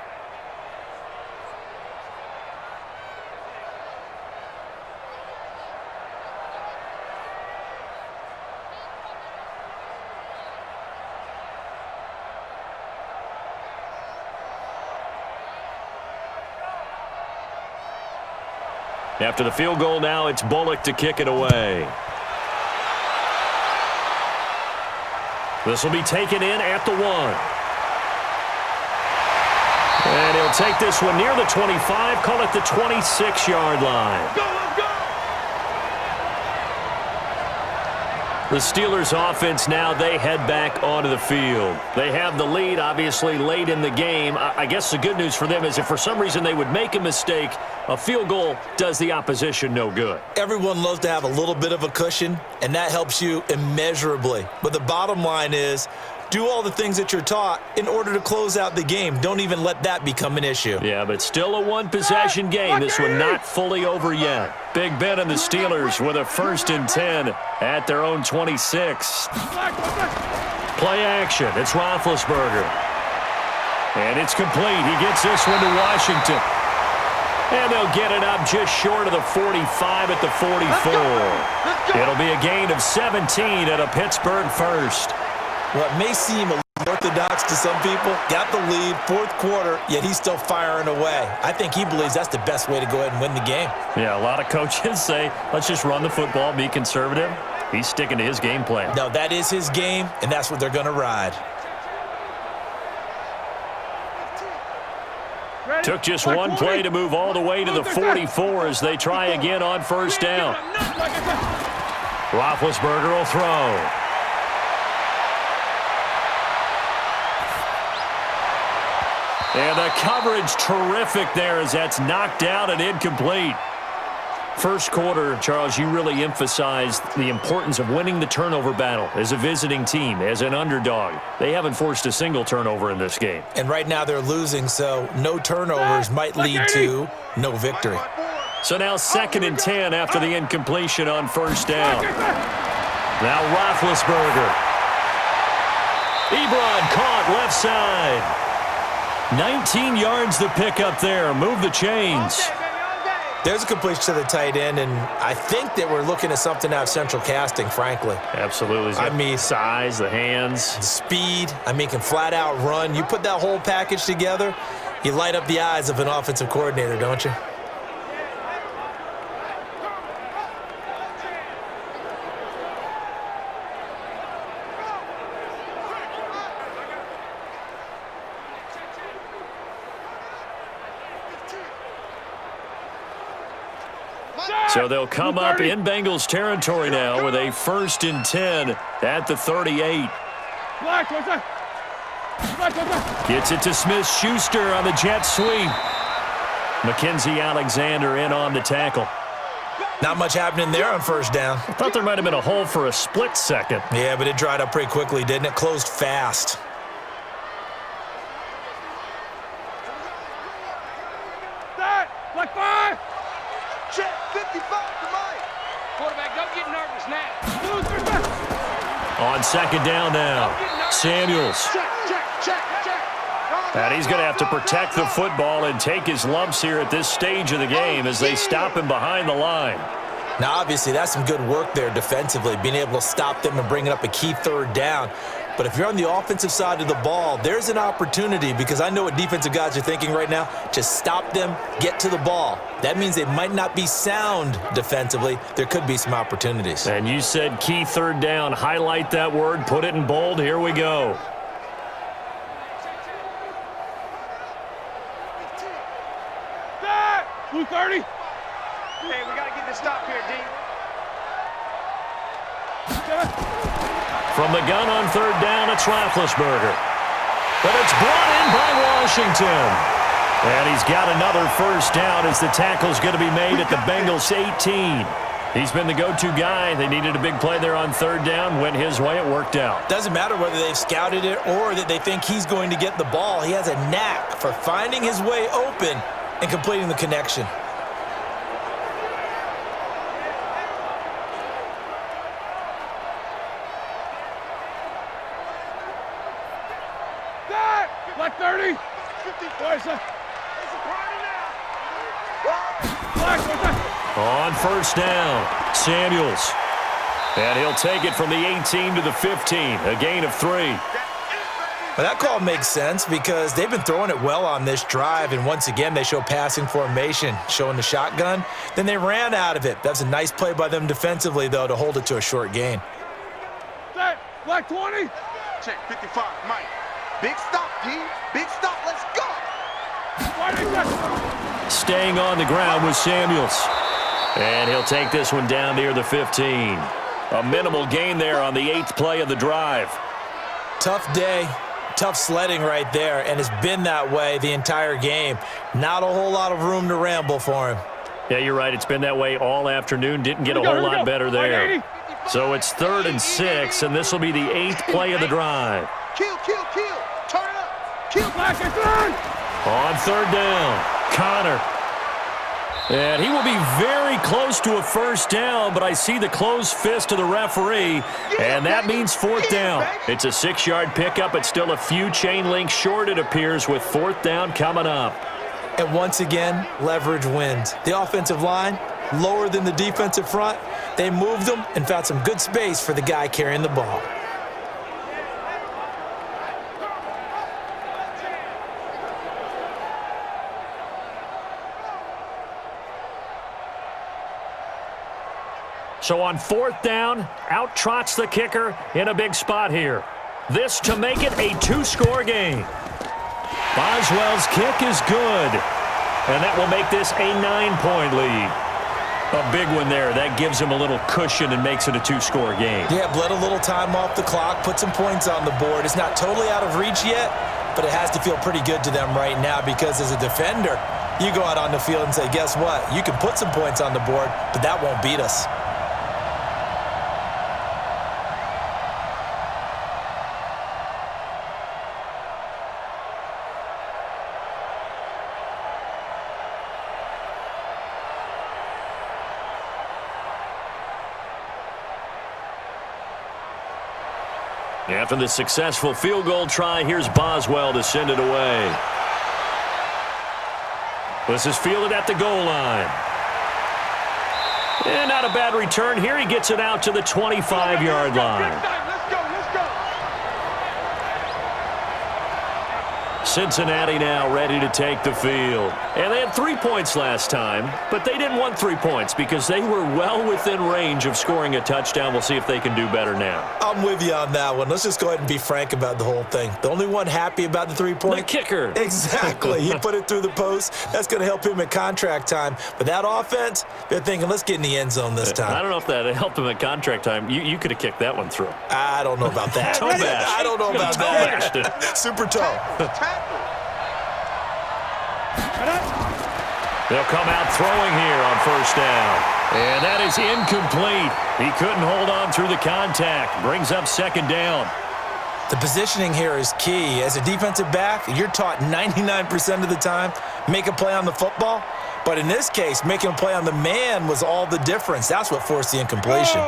After the field goal now, it's Bullock to kick it away. This will be taken in at the 1. And he'll take this one near the 25, call it the 26-yard line. Go, let's go! The Steelers offense now, they head back onto the field. They have the lead, obviously, late in the game. I guess the good news for them is if for some reason they would make a mistake, a field goal does the opposition no good. Everyone loves to have a little bit of a cushion, and that helps you immeasurably. But the bottom line is, do all the things that you're taught in order to close out the game. Don't even let that become an issue. Yeah, but still a one-possession game. This one not fully over yet. Big Ben and the Steelers with a 1st and 10 at their own 26. Play action. It's Roethlisberger. And it's complete. He gets this one to Washington. And they'll get it up just short of the 45 at the 44. It'll be a gain of 17 at a Pittsburgh first. What may seem a little orthodox to some people, got the lead, 4th quarter, yet he's still firing away. I think he believes that's the best way to go ahead and win the game. Yeah, a lot of coaches say, let's just run the football, be conservative. He's sticking to his game plan. No, that is his game, and that's what they're going to ride. Took just one play to move all the way to the 44 as they try again on 1st down. Roethlisberger will throw. And the coverage terrific there as that's knocked out and incomplete. First quarter, Charles, you really emphasized the importance of winning the turnover battle as a visiting team, as an underdog. They haven't forced a single turnover in this game. And right now they're losing, so no turnovers might lead to no victory. So now 2nd and 10 after the incompletion on 1st down. Now Roethlisberger. Ebron caught left side. 19 yards to pick up there. Move the chains. There's a completion to the tight end, and I think that we're looking at something out of central casting, frankly. Absolutely. I mean, size, the hands. the speed, can flat out run. You put that whole package together, you light up the eyes of an offensive coordinator, don't you? So they'll come up in Bengals territory now with a 1st and 10 at the 38. Gets it to Smith-Schuster on the jet sweep. Mackenzie Alexander in on the tackle. Not much happening there on 1st down. I thought there might have been a hole for a split second. Yeah, but it dried up pretty quickly, didn't it? Closed fast. Like 5! Check 55 to Mike. Quarterback, don't get nervous now. On 2nd down now, Samuels. Check. And he's going to have to protect the football and take his lumps here at this stage of the game as they stop him behind the line. Now, obviously, that's some good work there defensively, being able to stop them and bringing up a key 3rd down. But if you're on the offensive side of the ball, there's an opportunity, because I know what defensive guys are thinking right now. Just stop them, get to the ball. That means they might not be sound defensively. There could be some opportunities. And you said key 3rd down. Highlight that word, put it in bold. Here we go. Blue 30. Hey, we got to get this stop here, D. From the gun on 3rd down, it's Roethlisberger. But it's brought in by Washington. And he's got another 1st down as the tackle's going to be made at the Bengals 18. He's been the go-to guy. They needed a big play there on third down. Went his way. It worked out. Doesn't matter whether they've scouted it or that they think he's going to get the ball. He has a knack for finding his way open and completing the connection. Black 30. 50. On first down, Samuels. And he'll take it from the 18 to the 15, a gain of 3. Well, that call makes sense because they've been throwing it well on this drive, and once again, they show passing formation, showing the shotgun. Then they ran out of it. That's a nice play by them defensively, though, to hold it to a short gain. Set. Black 20. Check 55, Mike. Big stop, D. Big stop. Let's go. Staying on the ground with Samuels. And he'll take this one down near the 15. A minimal gain there on the 8th play of the drive. Tough day, tough sledding right there, and it's been that way the entire game. Not a whole lot of room to ramble for him. Yeah, you're right. It's been that way all afternoon. Didn't get a whole lot better there. So it's 3rd and 6, and this will be the 8th play of the drive. Kill. Turn it up. Kill. Black and third. On third down, Connor. And he will be very close to a first down, but I see the closed fist of the referee, and that means 4th down. It's a 6-yard pickup. It's still a few chain links short, it appears, with 4th down coming up. And once again, leverage wins. The offensive line, lower than the defensive front. They moved them and found some good space for the guy carrying the ball. So on 4th down, out trots the kicker in a big spot here. This to make it a 2-score game. Boswell's kick is good, and that will make this a 9-point lead. A big one there. That gives him a little cushion and makes it a 2-score game. Yeah, bled a little time off the clock, put some points on the board. It's not totally out of reach yet, but it has to feel pretty good to them right now because as a defender, you go out on the field and say, guess what? You can put some points on the board, but that won't beat us. After the successful field goal try, here's Boswell to send it away. This is fielded at the goal line. And not a bad return here. He gets it out to the 25-yard line. Cincinnati now ready to take the field. And they had 3 points last time, but they didn't want 3 points because they were well within range of scoring a touchdown. We'll see if they can do better now. I'm with you on that one. Let's just go ahead and be frank about the whole thing. The only one happy about the 3-point? The kicker. Exactly. He put it through the post. That's going to help him at contract time. But that offense, they're thinking, let's get in the end zone this time. I don't know if that helped him at contract time. You could have kicked that one through. I don't know about that. Toe bash. I don't know about that. Super toe. They'll come out throwing here on first down. And that is incomplete. He couldn't hold on through the contact. Brings up 2nd down. The positioning here is key. As a defensive back, you're taught 99% of the time, make a play on the football. But in this case, making a play on the man was all the difference. That's what forced the incompletion.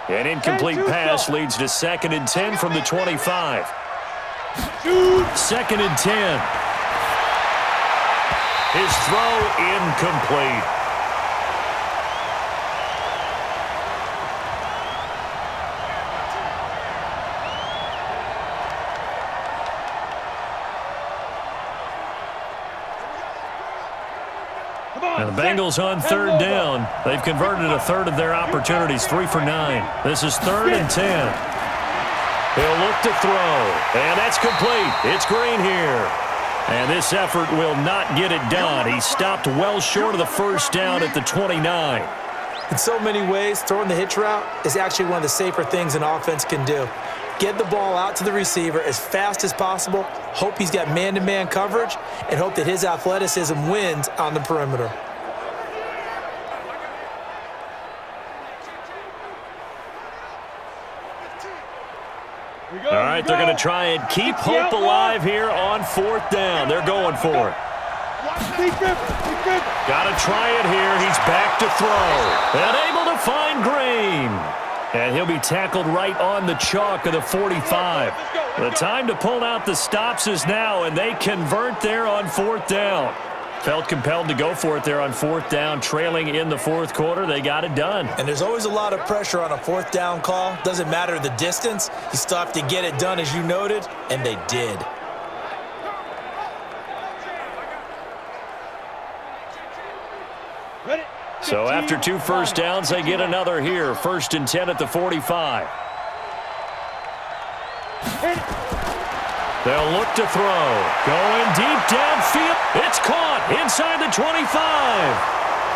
An incomplete pass leads to 2nd and 10 from the 25. 2nd and 10. His throw incomplete. And the Bengals on 3rd down. They've converted a third of their opportunities, 3 for 9. This is 3rd and 10. He'll look to throw, and that's complete. It's Green here. And this effort will not get it done. He stopped well short of the first down at the 29. In so many ways, throwing the hitch route is actually one of the safer things an offense can do. Get the ball out to the receiver as fast as possible, hope he's got man-to-man coverage, and hope that his athleticism wins on the perimeter. All right, they're going to try and keep hope alive here on fourth down. They're going for it. Got to try it here. He's back to throw. And able to find Green. And he'll be tackled right on the chalk of the 45. The time to pull out the stops is now, and they convert there on fourth down. Felt compelled to go for it there on fourth down, trailing in the fourth quarter. They got it done. And there's always a lot of pressure on a fourth down call. Doesn't matter the distance. You still have to get it done, as you noted, and they did. So after 2 first downs, they get another here. 1st and 10 at the 45. They'll look to throw. Going deep downfield. It's caught inside the 25.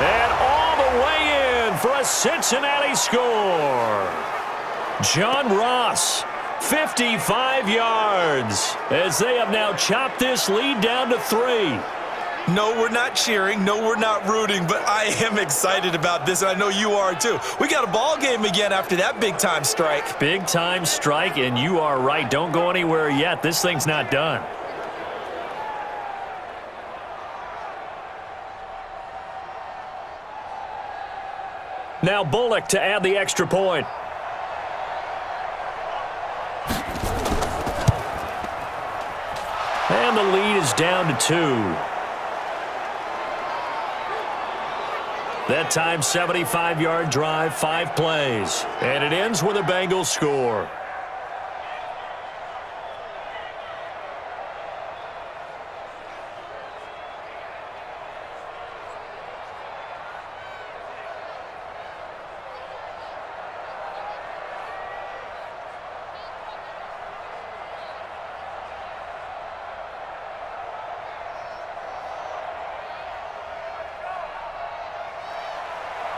And all the way in for a Cincinnati score. John Ross, 55 yards, as they have now chopped this lead down to 3. No, we're not cheering. No, we're not rooting, but I am excited about this, and I know you are too. We got a ball game again after that big-time strike. Big-time strike, and you are right. Don't go anywhere yet. This thing's not done. Now Bullock to add the extra point. And the lead is down to 2. That time, 75-yard drive, 5 plays. And it ends with a Bengals score.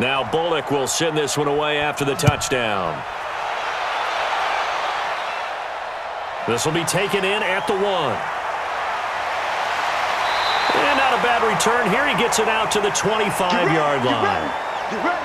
Now Bullock will send this one away after the touchdown. This will be taken in at the 1. And not a bad return here. He gets it out to the 25-yard line. You ready?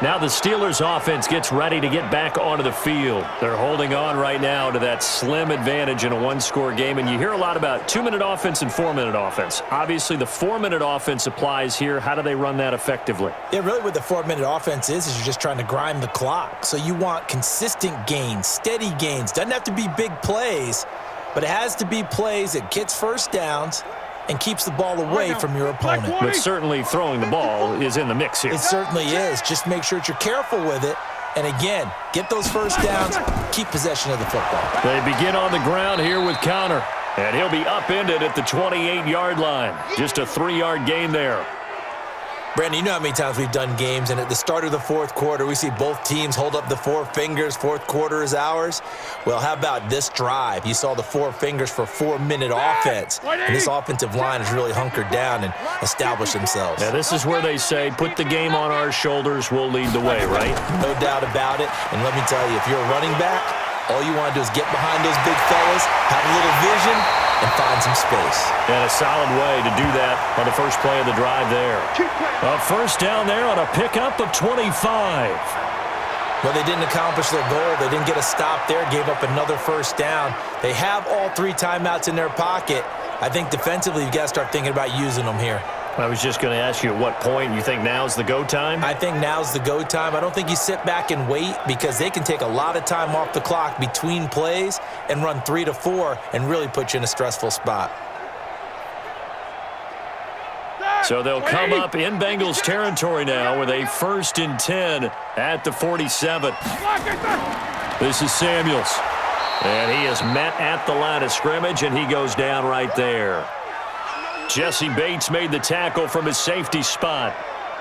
Now the Steelers offense gets ready to get back onto the field. They're holding on right now to that slim advantage in a one-score game. And you hear a lot about 2-minute offense and 4-minute offense. Obviously, the 4-minute offense applies here. How do they run that effectively? Yeah, really what the 4-minute offense is you're just trying to grind the clock. So you want consistent gains, steady gains. Doesn't have to be big plays, but it has to be plays that gets first downs and keeps the ball away from your opponent. But certainly throwing the ball is in the mix here. It certainly is. Just make sure that you're careful with it. And again, get those first downs, keep possession of the football. They begin on the ground here with Connor. And he'll be upended at the 28-yard line. Just a 3-yard gain there. Brandon, you know how many times we've done games, and at the start of the fourth quarter, we see both teams hold up the 4 fingers, fourth quarter is ours. Well, how about this drive? You saw the 4 fingers for 4-minute offense, and this offensive line has really hunkered down and established themselves. Now, this is where they say, put the game on our shoulders, we'll lead the way, right? No doubt about it, and let me tell you, if you're a running back, all you want to do is get behind those big fellas, have a little vision, and find some space. And a solid way to do that on the first play of the drive there. A first down there on a pickup of 25. Well, they didn't accomplish their goal. They didn't get a stop there, gave up another first down. They have all 3 timeouts in their pocket. I think defensively, you've got to start thinking about using them here. I was just going to ask you at what point you think now's the go time? I think now's the go time. I don't think you sit back and wait because they can take a lot of time off the clock between plays and run 3 to 4 and really put you in a stressful spot. So they'll come up in Bengals territory now with a 1st and 10 at the 47. This is Samuels. And he is met at the line of scrimmage, and he goes down right there. Jesse Bates made the tackle from his safety spot.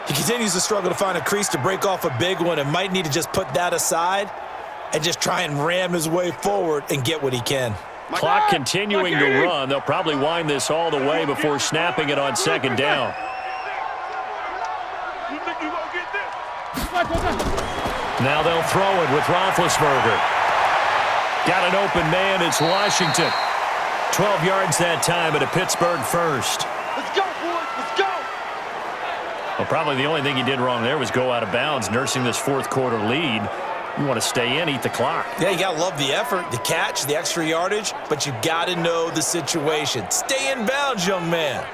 He continues to struggle to find a crease to break off a big one and might need to just put that aside and just try and ram his way forward and get what he can. Clock continuing to run. They'll probably wind this all the way before snapping it on 2nd down. Now they'll throw it with Roethlisberger. Got an open man. It's Washington. 12 yards that time at a Pittsburgh first. Let's go, boys. Let's go. Well, probably the only thing he did wrong there was go out of bounds, nursing this fourth quarter lead. You want to stay in, eat the clock. Yeah, you got to love the effort, the catch, the extra yardage, but you got to know the situation. Stay in bounds, young man.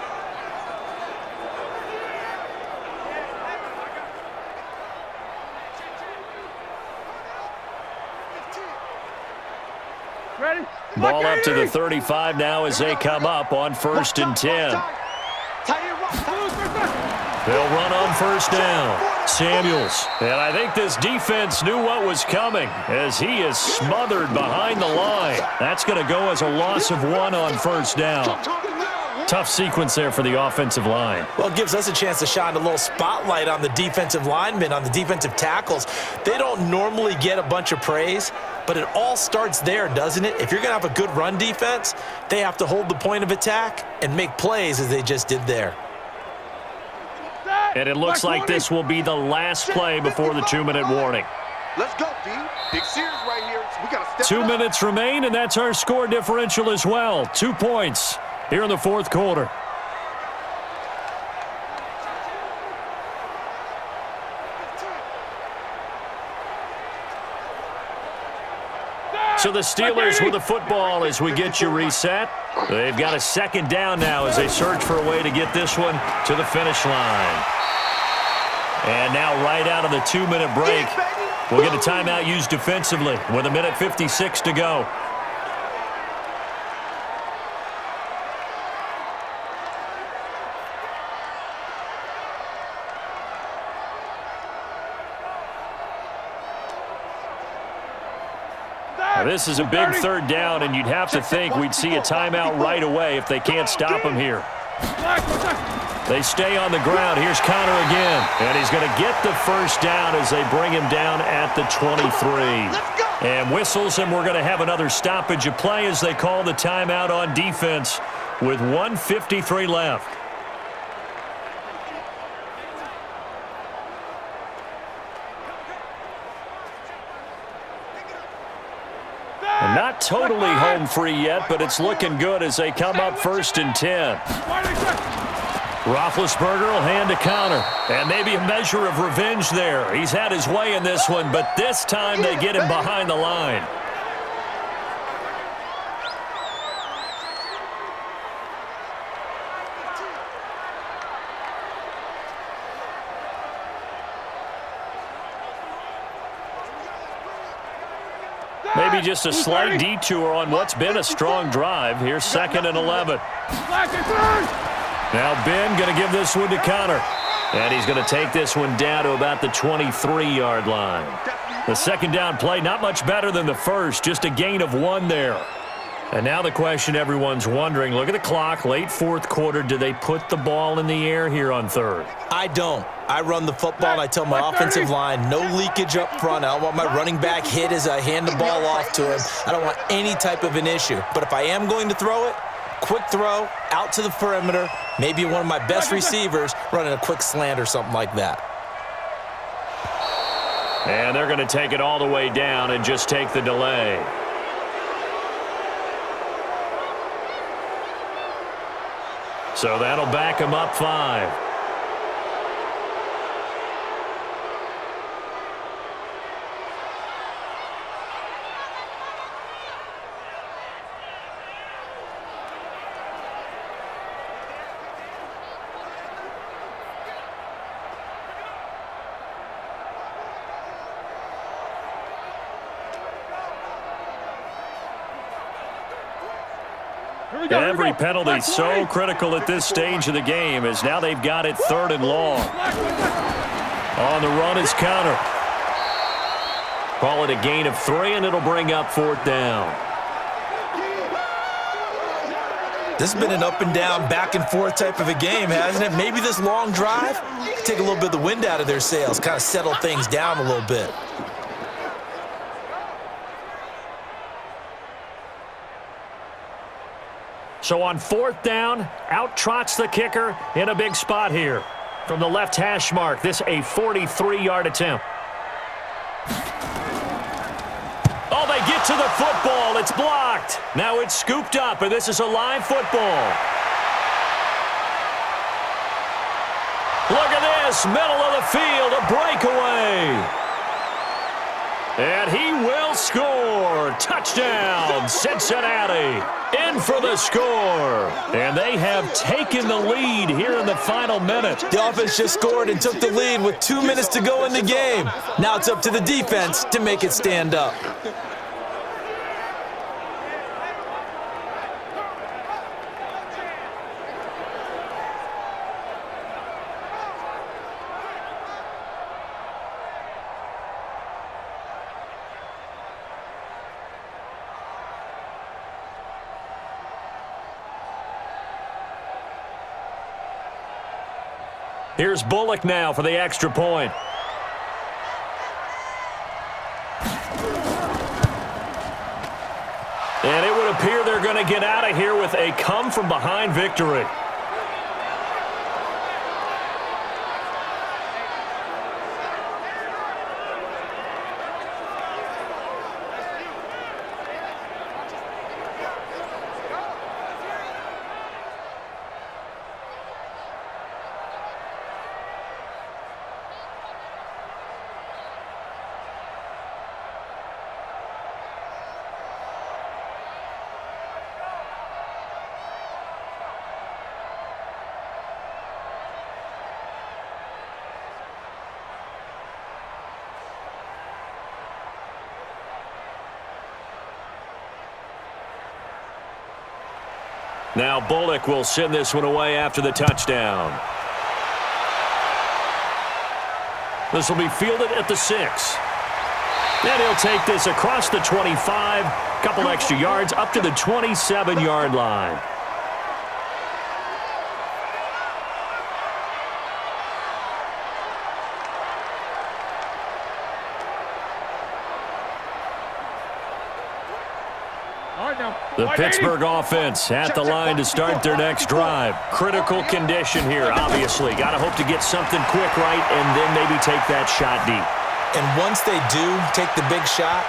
Ready? Ball up to the 35 now as they come up on 1st and 10. They'll run on 1st down. Samuels. And I think this defense knew what was coming as he is smothered behind the line. That's going to go as a loss of 1 on 1st down. Tough sequence there for the offensive line. Well, it gives us a chance to shine a little spotlight on the defensive linemen, on the defensive tackles. They don't normally get a bunch of praise, but it all starts there, doesn't it? If you're going to have a good run defense, they have to hold the point of attack and make plays as they just did there. And it looks like this will be the last play before the 2-minute warning. Let's go, D. Big series right here. We got to step 2 minutes remain, and that's our score differential as well. 2 points here in the fourth quarter. So the Steelers with the football as we get you reset. They've got a 2nd down now as they search for a way to get this one to the finish line. And now right out of the 2-minute break, we'll get a timeout used defensively with 1:56 to go. Now, this is a big 3rd down, and you'd have to think we'd see a timeout right away if they can't stop him here. They stay on the ground. Here's Connor again, and he's going to get the 1st down as they bring him down at the 23. And whistles, and we're going to have another stoppage of play as they call the timeout on defense with 1:53 left. Not totally home free yet, but it's looking good as they come up 1st and 10. Roethlisberger will hand to Connor, and maybe a measure of revenge there. He's had his way in this one, but this time they get him behind the line. Maybe just a slight detour on what's been a strong drive. Here's 2nd and 11. Now Ben going to give this one to Connor. And he's going to take this one down to about the 23-yard line. The 2nd down play, not much better than the first, just a gain of 1 there. And now the question everyone's wondering, look at the clock, late fourth quarter, do they put the ball in the air here on 3rd? I don't. I run the football, and I tell my offensive line, no leakage up front. I don't want my running back hit as I hand the ball off to him. I don't want any type of an issue. But if I am going to throw it, quick throw, out to the perimeter, maybe one of my best receivers running a quick slant or something like that. And they're going to take it all the way down and just take the delay. So that'll back him up 5. Every penalty so critical at this stage of the game as now they've got it 3rd and long. On the run is Connor. Call it a gain of 3, and it'll bring up 4th down. This has been an up and down, back and forth type of a game, hasn't it? Maybe this long drive take a little bit of the wind out of their sails, kind of settle things down a little bit. So on 4th down, out trots the kicker in a big spot here. From the left hash mark, this a 43-yard attempt. Oh, they get to the football. It's blocked. Now it's scooped up, and this is a live football. Look at this. across middle of the field, a breakaway. And he will score. Touchdown, Cincinnati. In for the score. And they have taken the lead here in the final minute. The offense just scored and took the lead with 2 minutes to go in the game. Now it's up to the defense to make it stand up. Here's Bullock now for the extra point. And it would appear they're going to get out of here with a come-from-behind victory. Now Bullock will send this one away after the touchdown. This will be fielded at the 6. And he'll take this across the 25, couple extra yards up to the 27-yard line. The Pittsburgh offense at the line to start their next drive. Critical condition here, obviously. Got to hope to get something quick right and then maybe take that shot deep. And once they do take the big shot,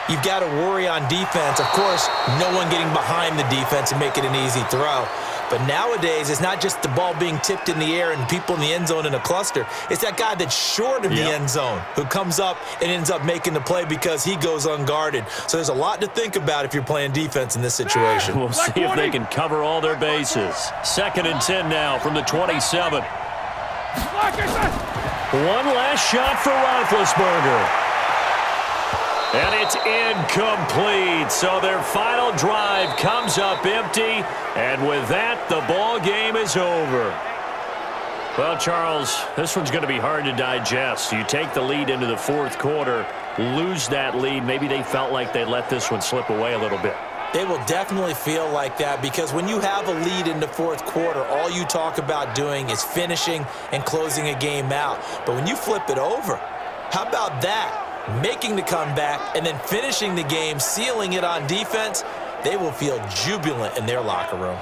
you've got to worry on defense. Of course, no one getting behind the defense and make it an easy throw. But nowadays, it's not just the ball being tipped in the air and people in the end zone in a cluster. It's that guy that's short of the end zone who comes up and ends up making the play because he goes unguarded. So there's a lot to think about if you're playing defense in this situation. We'll see if they can cover all their bases. 2nd and 10 now from the 27. One last shot for Roethlisberger. And it's incomplete. So their final drive comes up empty. And with that, the ball game is over. Well, Charles, this one's going to be hard to digest. You take the lead into the 4th quarter, lose that lead. Maybe they felt like they let this one slip away a little bit. They will definitely feel like that because when you have a lead in the 4th quarter, all you talk about doing is finishing and closing a game out. But when you flip it over, how about that? Making the comeback and then finishing the game, sealing it on defense, they will feel jubilant in their locker room.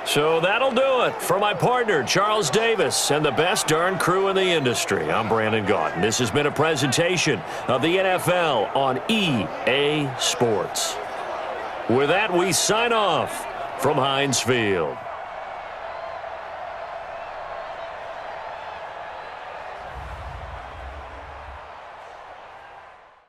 So that'll do it for my partner, Charles Davis, and the best darn crew in the industry. I'm Brandon Gaudin. This has been a presentation of the NFL on EA Sports. With that, we sign off from Heinz Field.